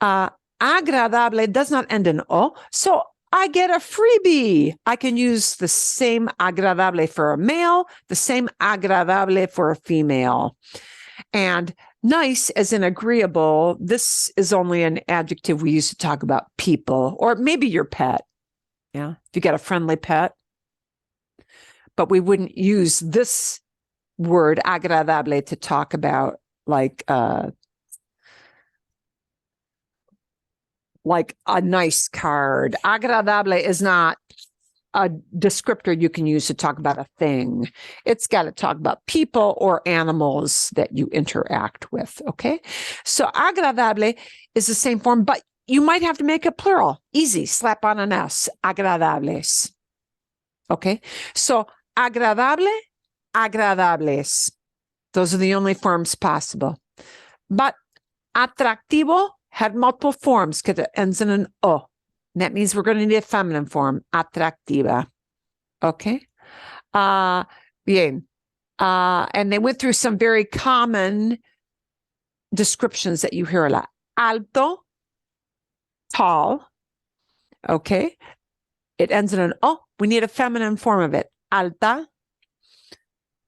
Agradable does not end in O. So I get a freebie. I can use the same agradable for a male, the same agradable for a female. And nice as in agreeable, this is only an adjective we use to talk about people or maybe your pet. Yeah. If you got a friendly pet. But we wouldn't use this word agradable to talk about like a nice card. Agradable is not a descriptor you can use to talk about a thing. It's got to talk about people or animals that you interact with. Okay. So agradable is the same form, but you might have to make it plural. Easy. Slap on an S. Agradables. Okay. So agradable, agradables. Those are the only forms possible. But atractivo had multiple forms because it ends in an O. And that means we're going to need a feminine form, atractiva. Okay? Bien. And they went through some very common descriptions that you hear a lot. Alto, tall. Okay? It ends in an O. We need a feminine form of it. Alta,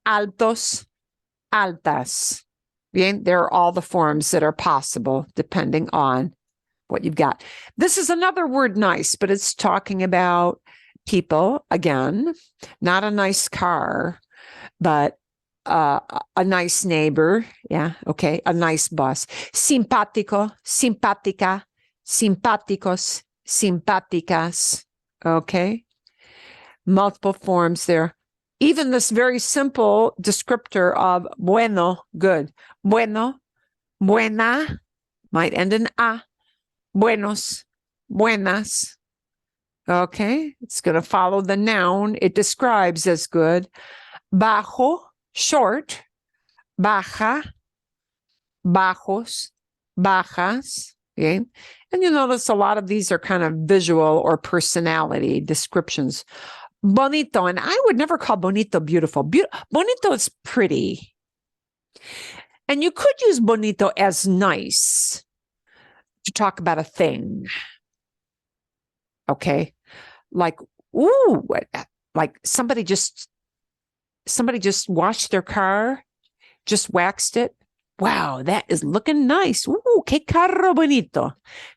altos, altas. Bien, there are all the forms that are possible depending on what you've got. This is another word nice, but it's talking about people, again, not a nice car, but a nice neighbor. Yeah, okay, a nice boss. Simpático, simpática, simpáticos, simpáticas. Okay, multiple forms there. Even this very simple descriptor of bueno, good. Bueno, buena, might end in a. Buenos, buenas. Okay, it's going to follow the noun. It describes as good. Bajo, short. Baja, bajos, bajas. Okay, and you notice a lot of these are kind of visual or personality descriptions. Bonito, and I would never call bonito beautiful. Bonito is pretty. And you could use bonito as nice to talk about a thing. Okay. Like, ooh, like somebody just washed their car, just waxed it. Wow, that is looking nice. Ooh, qué carro bonito.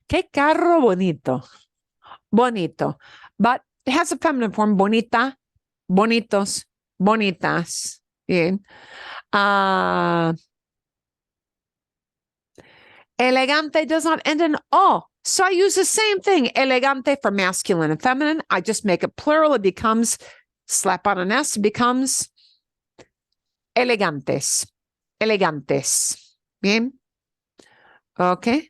Qué carro bonito. Bonito. But it has a feminine form, bonita, bonitos, bonitas. Bien. Elegante does not end in O. So I use the same thing. Elegante for masculine and feminine. I just make it plural. It becomes, slap on an S, it becomes elegantes. Elegantes. Bien. Okay.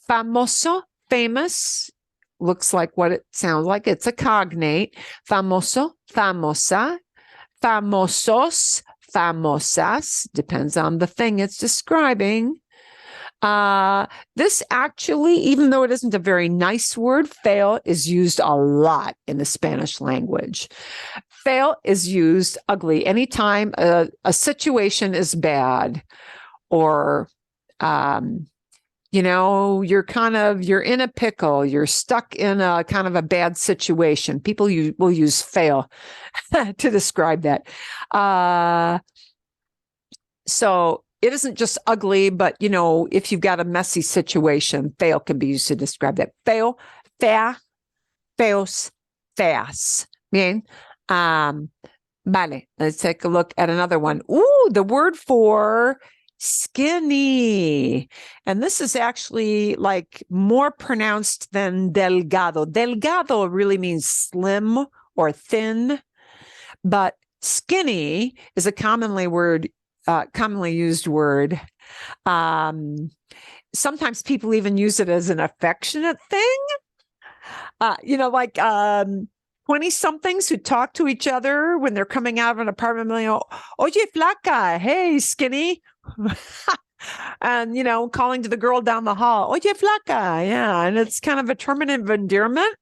Famoso, famous. Looks like what it sounds like. It's a cognate. Famoso, famosa. Famosos, famosas. Depends on the thing it's describing. This actually, even though it isn't a very nice word, feo is used a lot in the Spanish language. Feo is used ugly anytime a situation is bad, or you're in a pickle, you're stuck in a kind of a bad situation. People will use feo to describe that. So it isn't just ugly, but, if you've got a messy situation, feo can be used to describe that. Feo, fea, feos, feas. Bien. Vale. Let's take a look at another one. Ooh, the word for skinny. And this is actually like more pronounced than delgado. Delgado really means slim or thin, but skinny is a commonly used word. Sometimes people even use it as an affectionate thing. 20-somethings who talk to each other when they're coming out of an apartment building. Oye, flaca, hey, skinny. And, calling to the girl down the hall. Oye, flaca. Yeah. And it's kind of a term of endearment.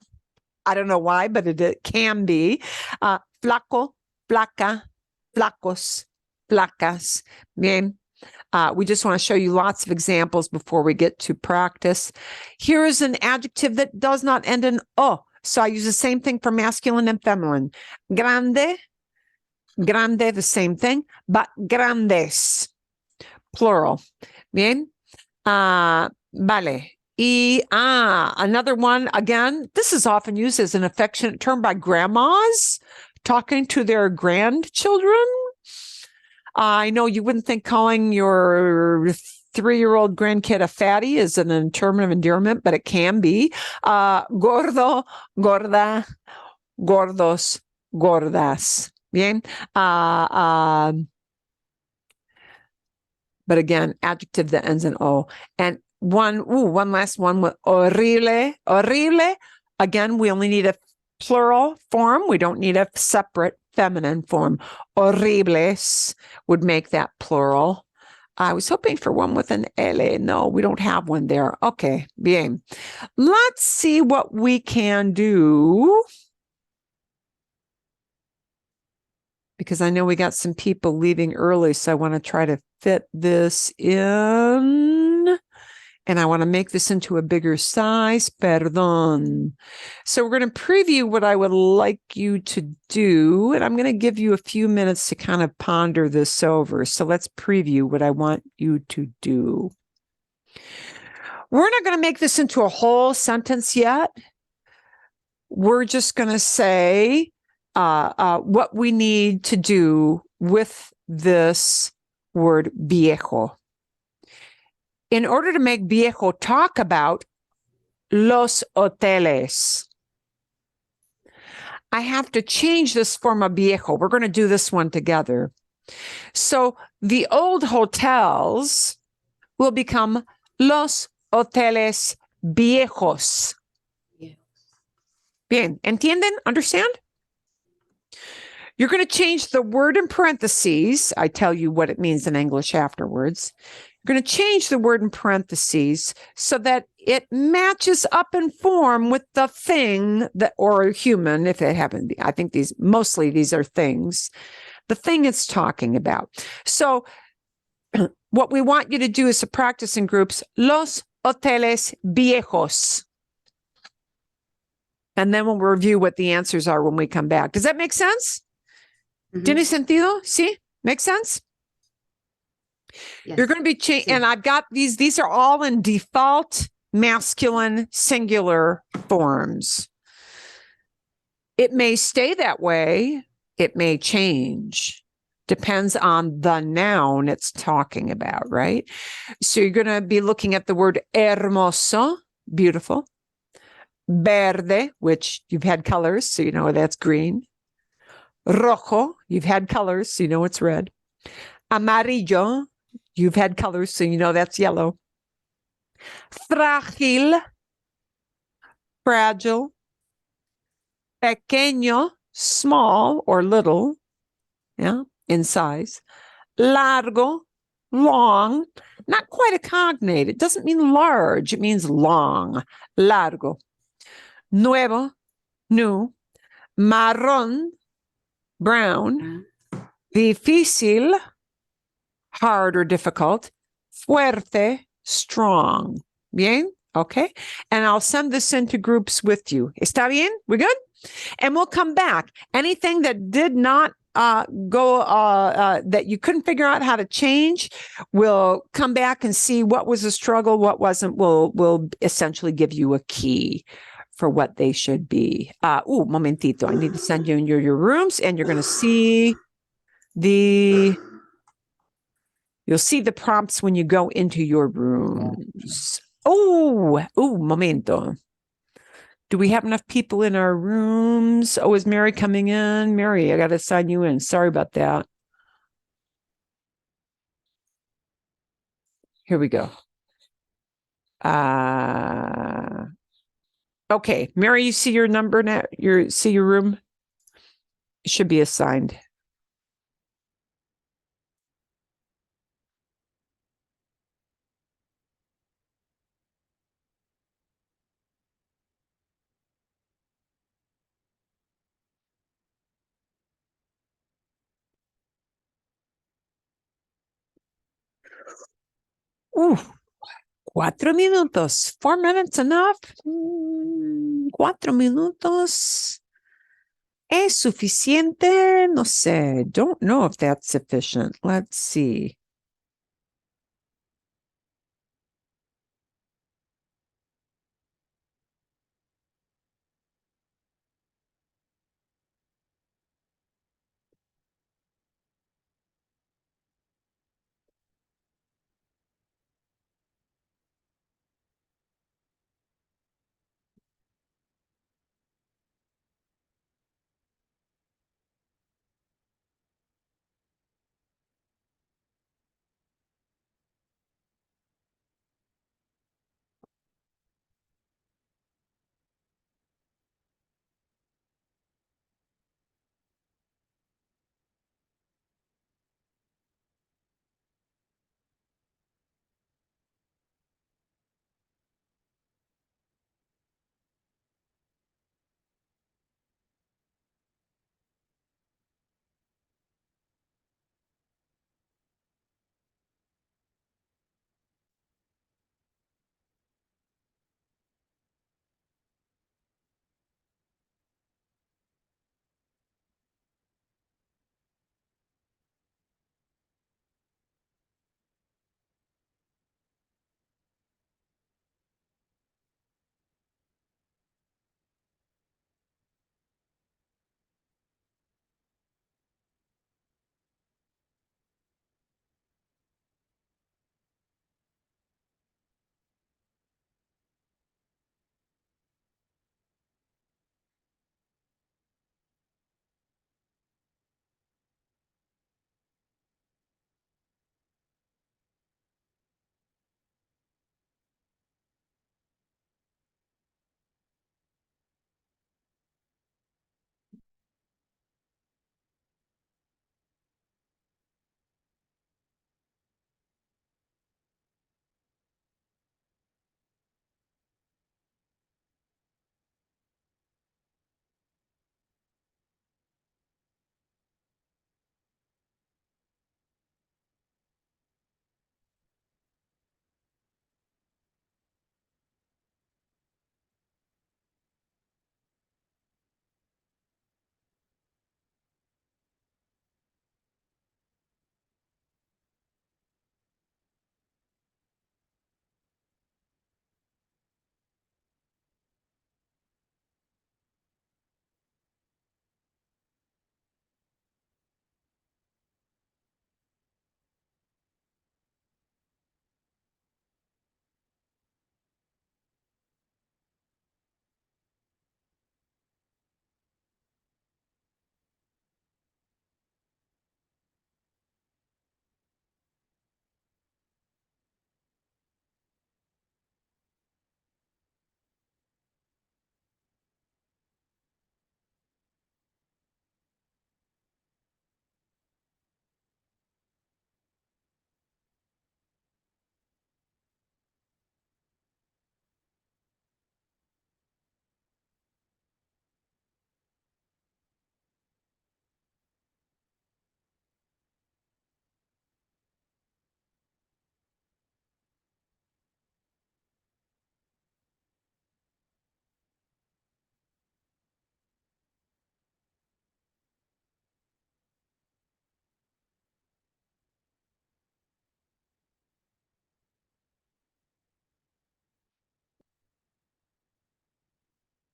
I don't know why, but it can be. Flaco, flaca, flacos, flacas. Bien. We just want to show you lots of examples before we get to practice. Here is an adjective that does not end in O. So I use the same thing for masculine and feminine. Grande, the same thing, but grandes, plural. Bien. Vale. Another one, again, this is often used as an affectionate term by grandmas talking to their grandchildren. I know you wouldn't think calling your 3-year-old grandkid a fatty is an term of endearment, but it can be. Gordo, gorda, gordos, gordas. Bien. But again, adjective that ends in O. And one last one with horrible. Horrible. Again, we only need a plural form. We don't need a separate feminine form. Horribles would make that plural. I was hoping for one with an L. No, we don't have one there. Okay, bien. Let's see what we can do. Because I know we got some people leaving early, so I want to try to fit this in. And I want to make this into a bigger size. Perdón. So we're going to preview what I would like you to do. And I'm going to give you a few minutes to kind of ponder this over. So let's preview what I want you to do. We're not going to make this into a whole sentence yet. We're just going to say what we need to do with this word viejo. In order to make viejo talk about los hoteles, I have to change this form of viejo. We're going to do this one together. So the old hotels will become los hoteles viejos. Bien, ¿entienden? Understand? You're going to change the word in parentheses. I tell you what it means in English afterwards. You're going to change the word in parentheses so that it matches up in form with the thing that, or human, if it happened. I think these are things. The thing it's talking about. So what we want you to do is to practice in groups, los hoteles viejos. And then we'll review what the answers are when we come back. Does that make sense? Mhm. ¿Tiene sentido? ¿Sí? Make sense? Yes. You're going to be changing, and I've got these are all in default masculine singular forms. It may stay that way. It may change. Depends on the noun it's talking about, right? So you're going to be looking at the word hermoso, beautiful. Verde, which you've had colors, so you know that's green. Rojo, you've had colors, so you know it's red. Amarillo, you've had colors, so you know that's yellow. Frágil, fragile. Pequeño, small or little, yeah, in size. Largo, long, not quite a cognate. It doesn't mean large, it means long. Largo. Nuevo, new. Marrón, brown. Difícil, hard or difficult. Fuerte, strong. Bien? Okay. And I'll send this into groups with you. ¿Está bien? We good? And we'll come back. Anything that did not go, that you couldn't figure out how to change, we'll come back and see what was a struggle, what wasn't. We'll essentially give you a key for what they should be. Momentito. I need to send you in your rooms, and you're going to see you'll see the prompts when you go into your rooms. Momento. Do we have enough people in our rooms? Oh, is Mary coming in? Mary, I got to sign you in. Sorry about that. Here we go. Okay, Mary, you see your number now? See your room? It should be assigned. Ooh, 4 minutos. 4 minutes enough? 4 minutos. ¿Es suficiente? No sé. Don't know if that's sufficient. Let's see.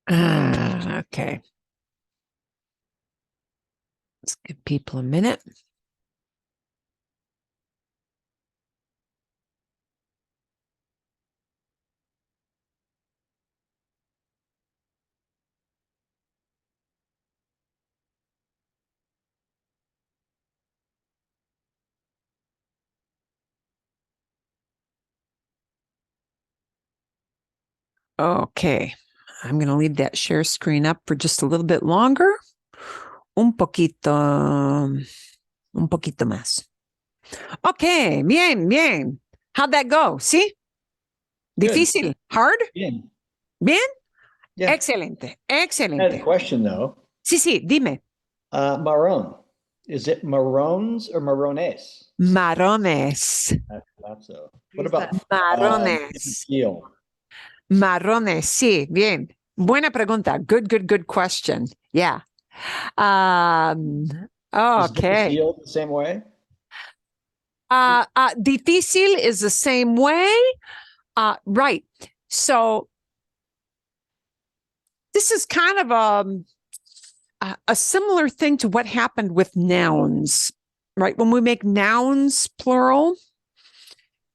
Okay. Let's give people a minute. Okay. I'm going to leave that share screen up for just a little bit longer. Un poquito más. Okay, bien, bien. How'd that go? See? Good. Difícil. Hard? Bien. Bien? Yeah. Excelente. I had a Excelente. question though. Sí, sí, dime. Marron. Is it marrones or marrones? Marrones. I thought so. What Use about that. Marrones. teal? Marrones. Sí, bien. Buena pregunta. Good question. Yeah. Is Okay. teal the same way? Difícil is the same way. Right. So this is kind of a similar thing to what happened with nouns, right? When we make nouns plural,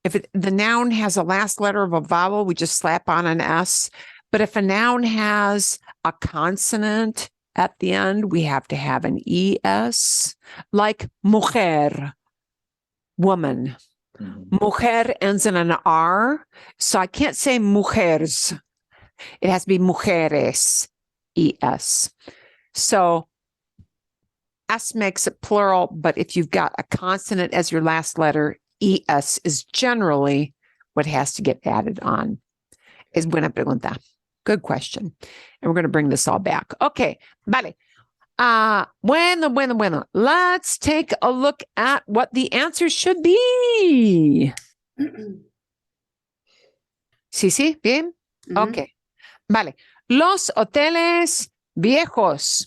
if the noun has a last letter of a vowel, we just slap on an S. But if a noun has a consonant at the end, we have to have an ES, like mujer, woman. Mhm. Mujer ends in an R, so I can't say mujeres. It has to be mujeres, ES. So S makes it plural, but if you've got a consonant as your last letter, ES is generally what has to get added on. Es buena pregunta. Good question. And we're going to bring this all back. Okay, vale. Bueno. Let's take a look at what the answer should be. Sí, bien. Mhm. Okay. Vale. Los hoteles viejos.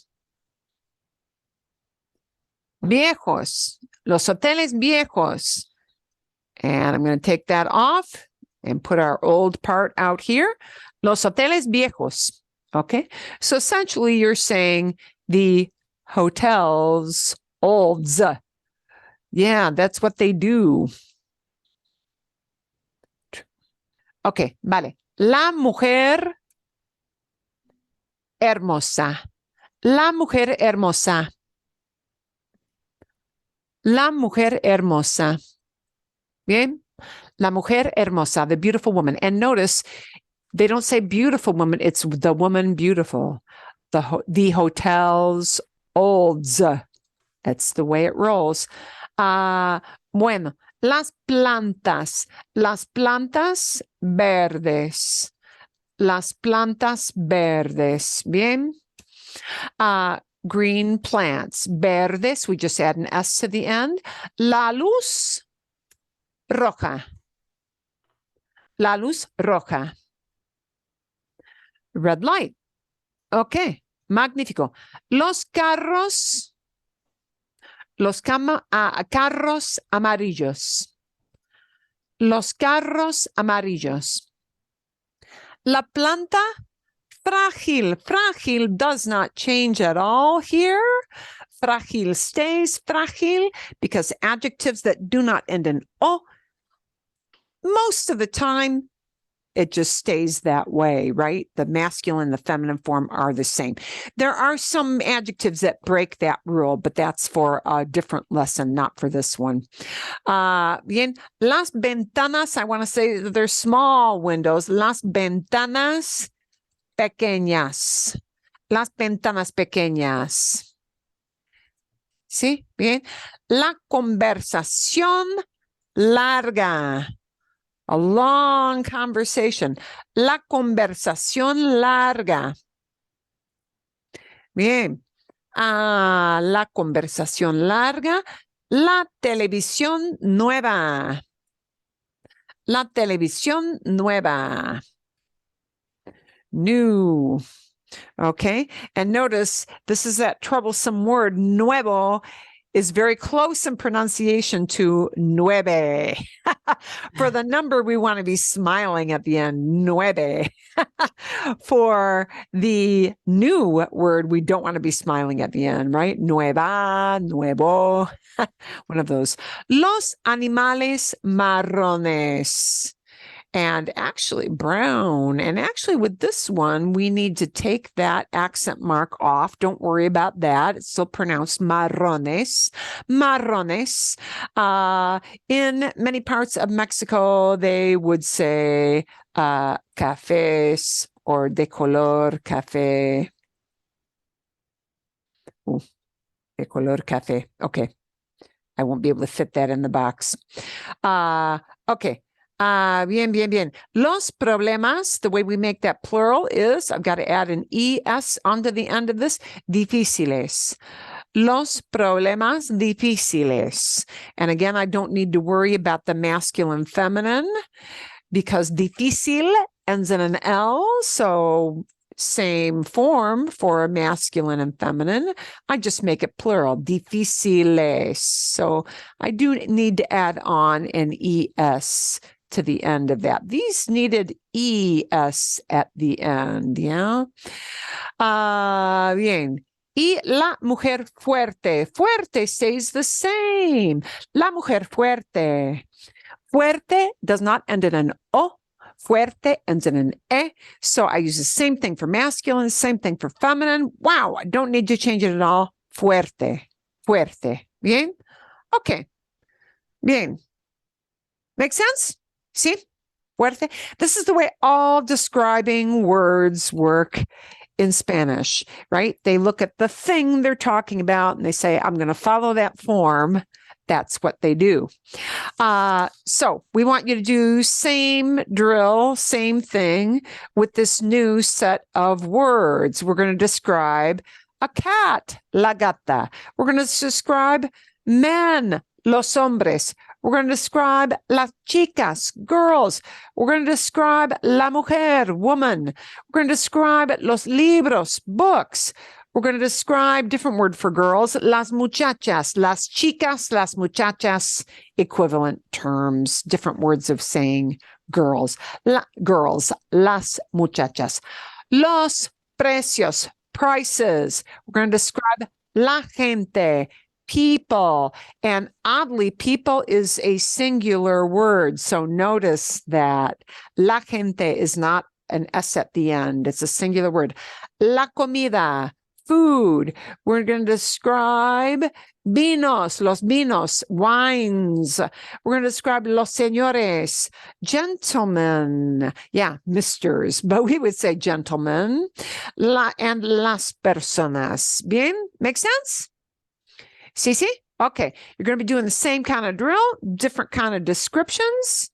Viejos. Los hoteles viejos. And I'm going to take that off and put our old part out here. Los hoteles viejos. Okay. So essentially you're saying the hotels olds. Yeah, that's what they do. Okay, vale. La mujer hermosa. La mujer hermosa. La mujer hermosa. Bien. La mujer hermosa, the beautiful woman. And notice they don't say beautiful woman, it's the woman beautiful. The hotels olds. That's the way it rolls. Bueno, las plantas verdes. Las plantas verdes. Bien. Green plants, verdes. We just add an S to the end. La luz roja. La luz roja. Red light. Okay, magnífico. Los carros amarillos. Los carros amarillos. La planta frágil. Frágil does not change at all here. Frágil stays frágil because adjectives that do not end in O, most of the time, it just stays that way, right? The masculine, the feminine form are the same. There are some adjectives that break that rule, but that's for a different lesson, not for this one. Bien, las ventanas, I want to say that they're small windows. Las ventanas pequeñas. Las ventanas pequeñas. ¿Sí? Bien. La conversación larga. A long conversation. La conversación larga. Bien. La conversación larga. La televisión nueva. La televisión nueva. New. Okay. And notice this is that troublesome word, nuevo. is very close in pronunciation to nueve. For the number, we want to be smiling at the end, nueve. For the new word, we don't want to be smiling at the end, right? Nueva, nuevo, one of those. Los animales marrones. And actually brown. And actually with this one, we need to take that accent mark off. Don't worry about that. It's still pronounced marrones. Marrones. In many parts of Mexico, they would say cafés or de color café. Ooh, de color café. Okay. I won't be able to fit that in the box. Okay. Bien, bien, bien. Los problemas, the way we make that plural is, I've got to add an ES onto the end of this, difíciles. Los problemas difíciles. And again, I don't need to worry about the masculine feminine because difícil ends in an L. So same form for masculine and feminine. I just make it plural, difíciles. So I do need to add on an ES to the end of that. These needed ES at the end, yeah? Bien. Y la mujer fuerte. Fuerte stays the same. La mujer fuerte. Fuerte does not end in an O. Fuerte ends in an E. So I use the same thing for masculine, same thing for feminine. Wow, I don't need to change it at all. Fuerte. Fuerte. Bien? Okay. Bien. Make sense? See? Fuerte. This is the way all describing words work in Spanish, right? They look at the thing they're talking about and they say, I'm going to follow that form. That's what they do. So we want you to do same drill, same thing with this new set of words. We're going to describe a cat, la gata. We're going to describe men, los hombres. We're going to describe las chicas, girls. We're going to describe la mujer, woman. We're going to describe los libros, books. We're going to describe different word for girls, las muchachas, las chicas, las muchachas, equivalent terms, different words of saying girls, girls, las muchachas. Los precios, prices. We're going to describe la gente, people. And oddly, people is a singular word. So notice that la gente is not an S at the end. It's a singular word. La comida, food. We're going to describe vinos, los vinos, wines. We're going to describe los señores, gentlemen. Yeah, misters, but we would say gentlemen. And las personas. Bien? Make sense? Sí? Okay. You're going to be doing the same kind of drill, different kind of descriptions.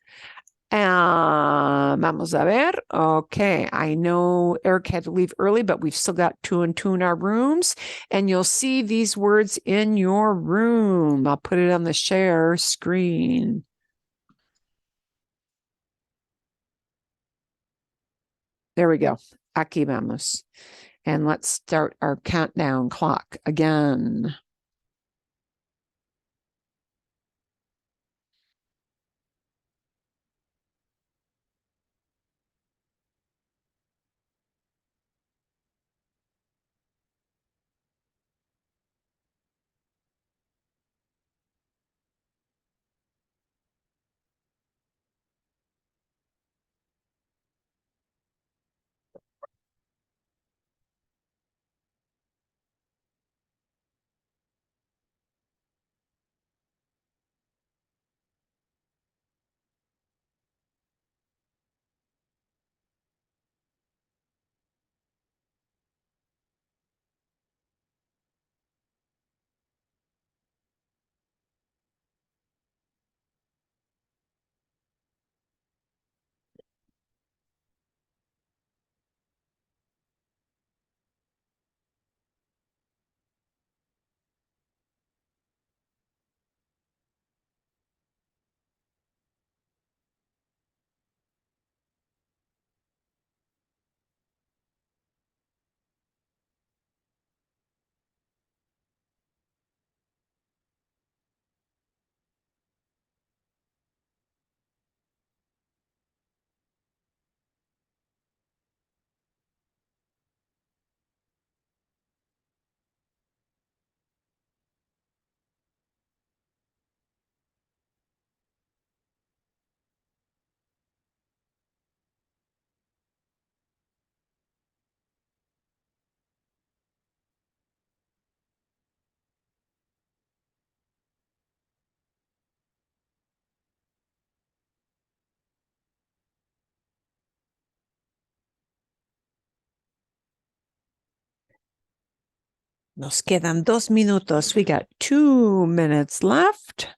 Vamos a ver. Okay, I know Eric had to leave early, but we've still got 2 and 2 in our rooms, and you'll see these words in your room. I'll put it on the share screen. There we go. Aquí vamos. And let's start our countdown clock again. Nos quedan 2 minutos. We got 2 minutes left.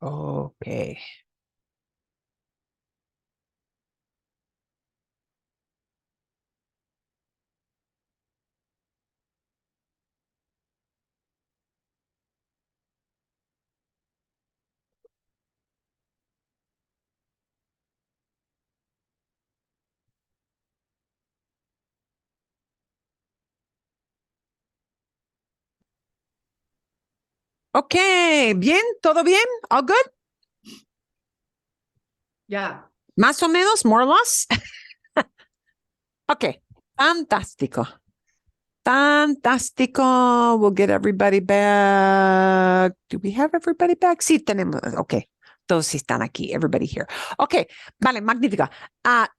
Okay. Okay, bien, todo bien, all good? Yeah. Más o menos, more or less. Okay, fantástico. Fantástico. We'll get everybody back. Do we have everybody back? Sí, tenemos. Okay. Todos están aquí. Everybody here. Okay. Vale, magnífico.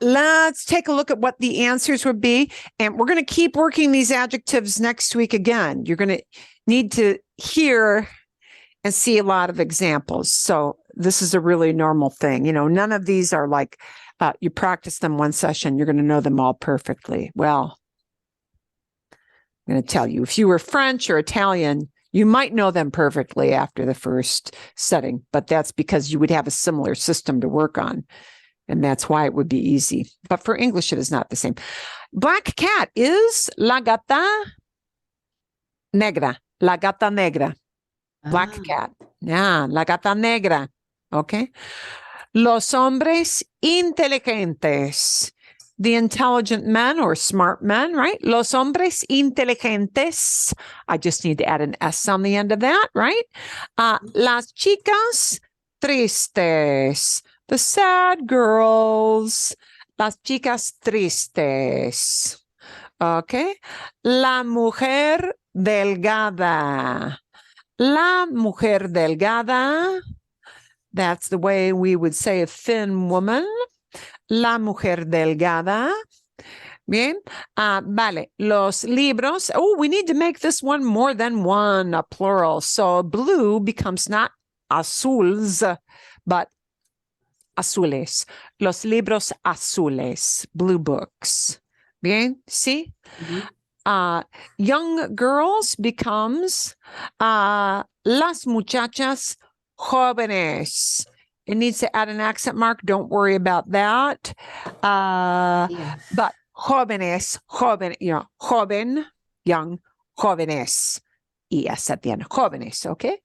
Let's take a look at what the answers would be. And we're going to keep working these adjectives next week again. You're going to need to hear and see a lot of examples. So this is a really normal thing. You know, none of these are like you practice them one session, you're going to know them all perfectly. Well, I'm going to tell you, if you were French or Italian, you might know them perfectly after the first setting, but that's because you would have a similar system to work on. And that's why it would be easy. But for English, it is not the same. Black cat is la gata negra. La gata negra. Black cat. Yeah, la gata negra. Okay. Los hombres inteligentes. The intelligent men or smart men, right? Los hombres inteligentes. I just need to add an S on the end of that, right? Las chicas tristes. The sad girls. Las chicas tristes. Okay. La mujer delgada. La mujer delgada. That's the way we would say a thin woman. La mujer delgada. Bien. Vale. Los libros. Oh, we need to make this one more than one, a plural. So blue becomes not azules, but azules. Los libros azules, blue books. Bien. See? Young girls becomes las muchachas jóvenes. It needs to add an accent mark. Don't worry about that. Yes. But jóvenes, joven, you know, joven, young, jóvenes. ES at the end. Jóvenes, okay?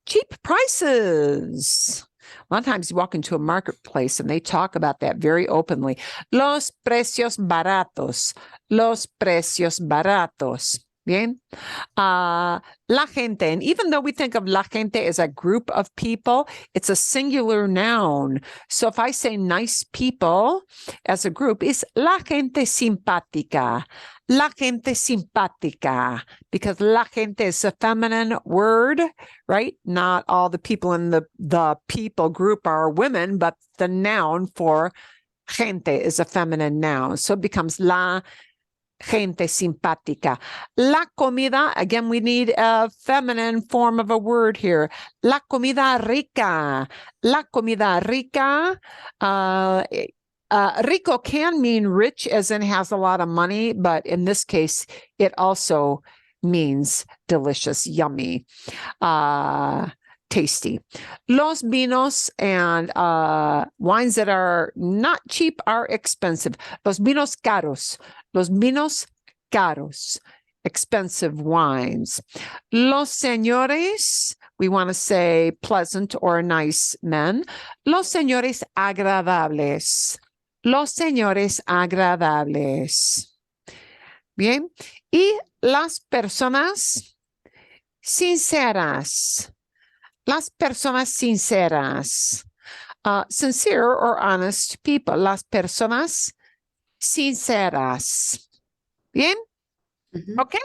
Cheap prices. A lot of times you walk into a marketplace and they talk about that very openly. Los precios baratos. Los precios baratos. Bien. La gente. And even though we think of la gente as a group of people, it's a singular noun. So if I say nice people as a group, it's la gente simpática. La gente simpática. Because la gente is a feminine word, right? Not all the people in the people group are women, but the noun for gente is a feminine noun. So it becomes la gente simpática. La comida, again, we need a feminine form of a word here. La comida rica. La comida rica. Rico can mean rich, as in has a lot of money, but in this case, it also means delicious, yummy, tasty. Los vinos and wines that are not cheap are expensive. Los vinos caros. Los vinos caros. Expensive wines. Los señores, we want to say pleasant or nice men. Los señores agradables. Los señores agradables. Bien. Y las personas sinceras. Las personas sinceras. Sincere or honest people. Las personas sinceras. Bien? Mhm. Okay.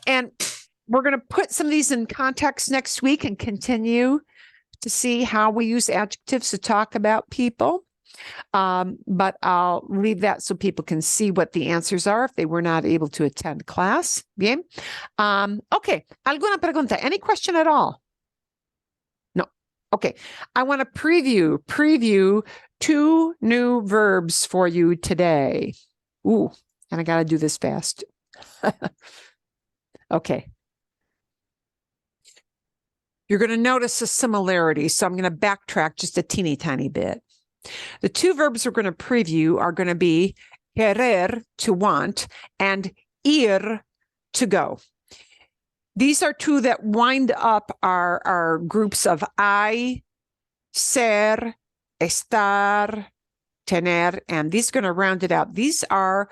And we're going to put some of these in context next week and continue to see how we use adjectives to talk about people. But I'll leave that so people can see what the answers are if they were not able to attend class. Bien. Okay. ¿Alguna pregunta? Any question at all? No. Okay. I want to preview 2 new verbs for you today. Ooh, and I got to do this fast. Okay. You're going to notice a similarity, so I'm going to backtrack just a teeny tiny bit. The 2 verbs we're going to preview are going to be querer, to want, and ir, to go. These are 2 that wind up our groups of I, ser, estar, tener, and these are going to round it out. These are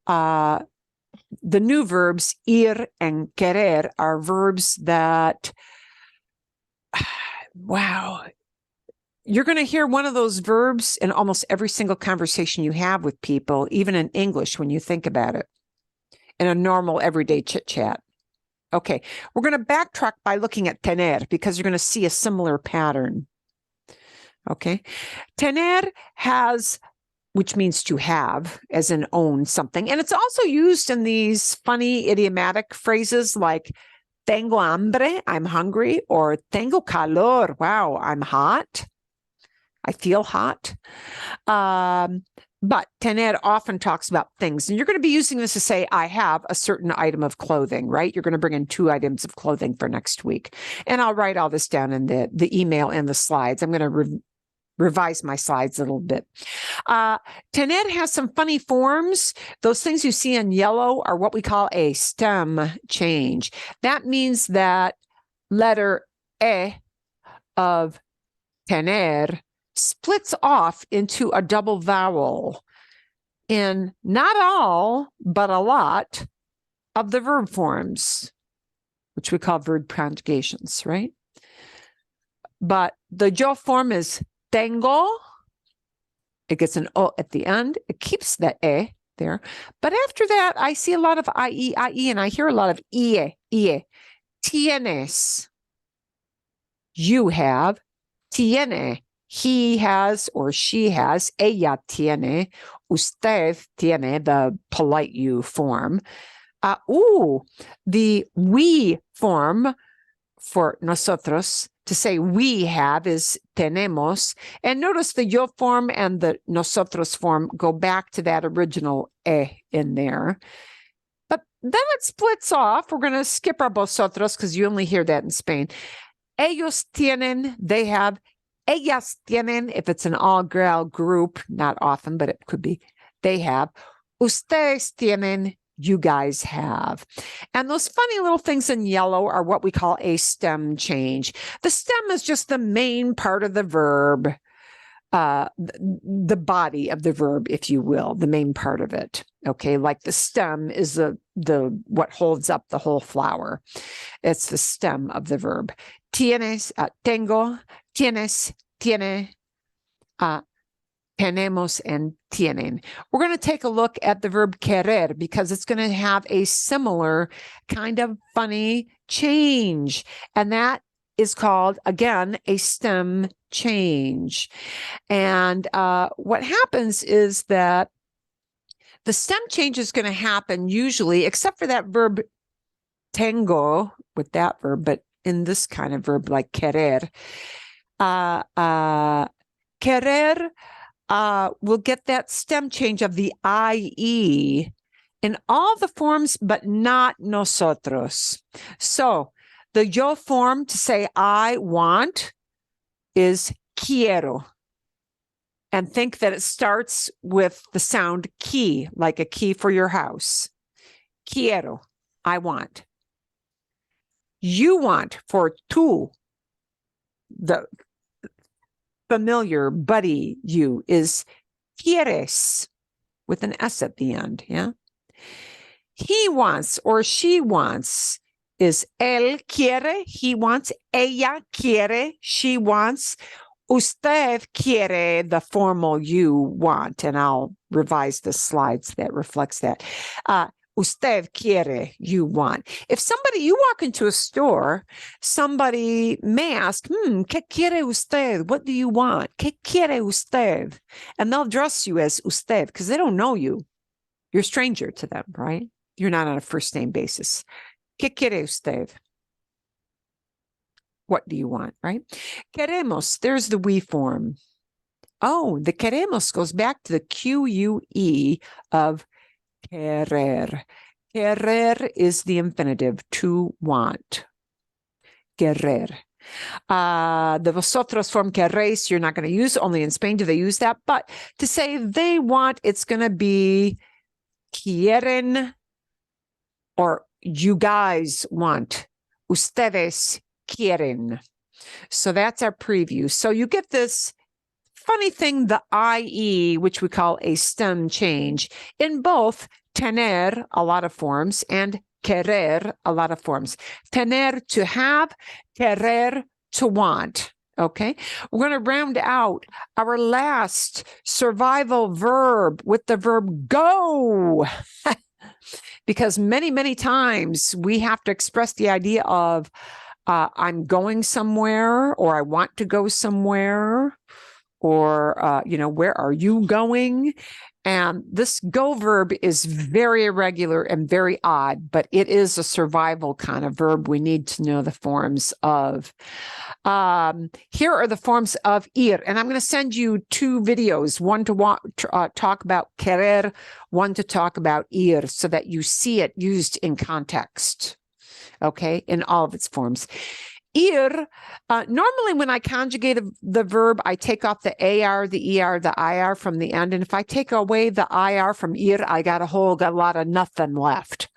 the new verbs, ir and querer, are verbs that, wow, you're going to hear one of those verbs in almost every single conversation you have with people, even in English, when you think about it, in a normal everyday chit chat. Okay, we're going to backtrack by looking at tener because you're going to see a similar pattern. Okay, tener has, which means to have, as in own something. And it's also used in these funny idiomatic phrases like tengo hambre, I'm hungry, or tengo calor, wow, I'm hot. I feel hot. But tener often talks about things, and you're going to be using this to say, I have a certain item of clothing, right? You're going to bring in 2 items of clothing for next week. And I'll write all this down in the email and the slides. I'm going to revise my slides a little bit. Tener has some funny forms. Those things you see in yellow are what we call a stem change. That means that letter E of tener splits off into a double vowel in not all, but a lot of the verb forms, which we call verb conjugations, right? But the yo form is tengo. It gets an O at the end. It keeps the E there. But after that, I see a lot of IE, and I hear a lot of IE. Tienes. You have. Tiene. He has or she has. Ella tiene. Usted tiene, the polite you form. The we form for nosotros, to say we have, is tenemos. And notice the yo form and the nosotros form go back to that original E in there. But then it splits off. We're going to skip our vosotros because you only hear that in Spain. Ellos tienen, they have. Ellas tienen, if it's an all-girl group, not often, but it could be, they have. Ustedes tienen, you guys have. And those funny little things in yellow are what we call a stem change. The stem is just the main part of the verb. the body of the verb, if you will, the main part of it. Okay, like the stem is the what holds up the whole flower. It's the stem of the verb. Tienes, tengo, tienes, tiene, tenemos, and tienen. We're going to take a look at the verb querer because it's going to have a similar kind of funny change, and that is called, again, a stem change. And what happens is that the stem change is going to happen usually, except for that verb tengo with that verb, but in this kind of verb like querer, querer will get that stem change of the IE in all the forms, but not nosotros. So the yo form to say I want is quiero. And think that it starts with the sound key, like a key for your house. Quiero, I want. You want for tú, the familiar buddy you is quieres with an S at the end, yeah? He wants or she wants is él quiere, he wants, ella quiere, she wants, usted quiere, the formal you want, and I'll revise the slides that reflects that. Usted quiere, you want. If you walk into a store, somebody may ask, ¿qué quiere usted? What do you want? ¿Qué quiere usted? And they'll address you as usted because they don't know you. You're a stranger to them, right? You're not on a first name basis. ¿Qué quiere usted? What do you want, right? Queremos, there's the we form. Oh, the queremos goes back to the QUE of querer. Querer is the infinitive, to want. Querer. The vosotros form queréis, you're not going to use, only in Spain do they use that, but to say they want, it's going to be quieren, or you guys want. Ustedes quieren. So that's our preview. So you get this funny thing, the IE, which we call a stem change, in both tener, a lot of forms, and querer, a lot of forms. Tener, to have, querer, to want. Okay, we're going to round out our last survival verb with the verb go. Because many, many times we have to express the idea of I'm going somewhere, or I want to go somewhere, or, where are you going? And this go verb is very irregular and very odd, but it is a survival kind of verb we need to know the forms of. Here are the forms of ir, and I'm going to send you two videos, one to talk about querer, one to talk about ir, so that you see it used in context, okay, in all of its forms. Ir, normally when I conjugate the verb, I take off the AR, the ER, the IR from the end. And if I take away the IR from ir, I got a lot of nothing left.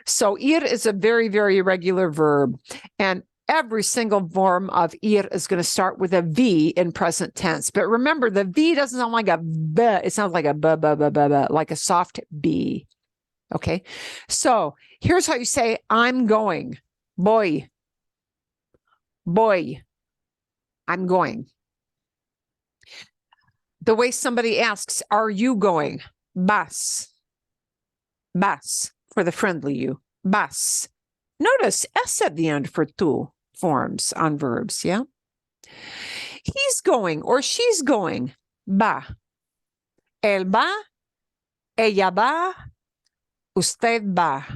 So ir is a very, very irregular verb. And every single form of ir is going to start with a V in present tense. But remember, the V doesn't sound like a B. It sounds like a B, like a soft B. Okay. So here's how you say, I'm going. Voy. Boy, I'm going. The way somebody asks, are you going? Vas. Vas, for the friendly you. Vas. Notice S at the end for tú forms on verbs, yeah? He's going or she's going. Va. Él va. Ella va. Usted va.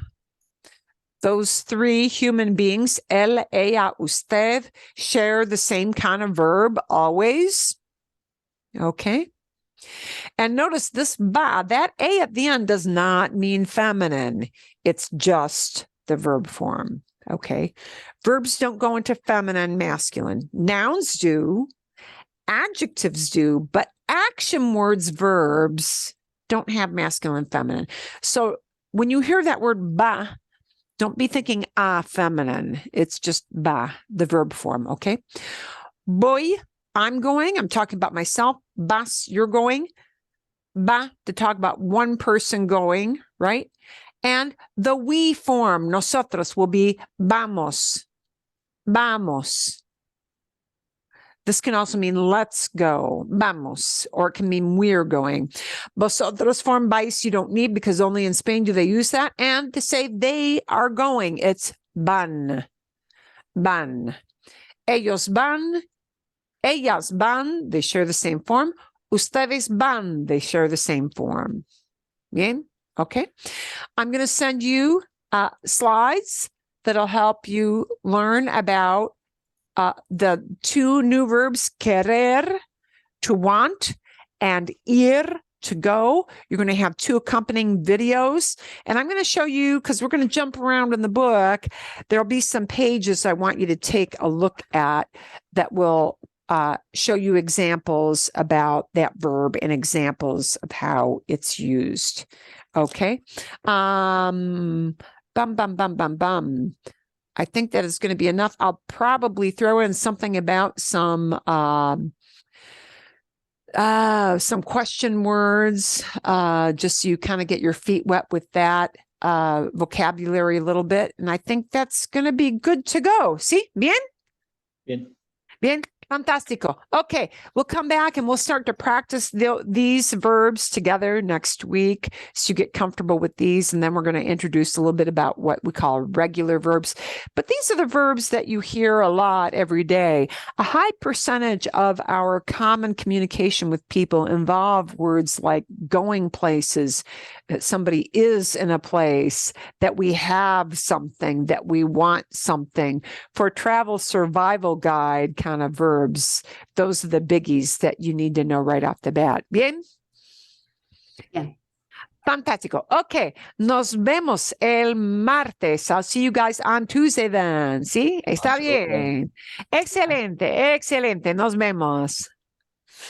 Those three human beings, él, ella, usted, share the same kind of verb always. Okay. And notice this va, that A at the end does not mean feminine. It's just the verb form. Okay. Verbs don't go into feminine, masculine. Nouns do. Adjectives do. But action words, verbs, don't have masculine, feminine. So when you hear that word va, don't be thinking feminine. It's just va, the verb form, okay? Voy, I'm going, I'm talking about myself. Vas, you're going. Va, to talk about one person going, right? And the we form, nosotros, will be vamos. Vamos. This can also mean let's go, vamos, or it can mean we're going. Vosotros form vais you don't need because only in Spain do they use that. And to say they are going, it's van. Van. Ellos van. Ellas van. They share the same form. Ustedes van. They share the same form. Bien? Okay. I'm going to send you slides that'll help you learn about the two new verbs, querer, to want, and ir, to go. You're going to have two accompanying videos. And I'm going to show you, because we're going to jump around in the book, there'll be some pages I want you to take a look at that will show you examples about that verb and examples of how it's used. Okay. Bum, bum, bum, bum, bum. I think that is going to be enough. I'll probably throw in something about some question words, just so you kind of get your feet wet with that vocabulary a little bit. And I think that's going to be good to go. See? Bien? Bien. Bien. Fantastico. Okay, we'll come back and we'll start to practice these verbs together next week so you get comfortable with these. And then we're going to introduce a little bit about what we call regular verbs. But these are the verbs that you hear a lot every day. A high percentage of our common communication with people involve words like going places, that somebody is in a place, that we have something, that we want something. For travel survival guide kind of verbs, those are the biggies that you need to know right off the bat. Bien? Bien. Fantástico. Okay. Nos vemos el martes. I'll see you guys on Tuesday then. ¿Sí? Está Absolutely. bien. Excelente. Excelente. Nos vemos.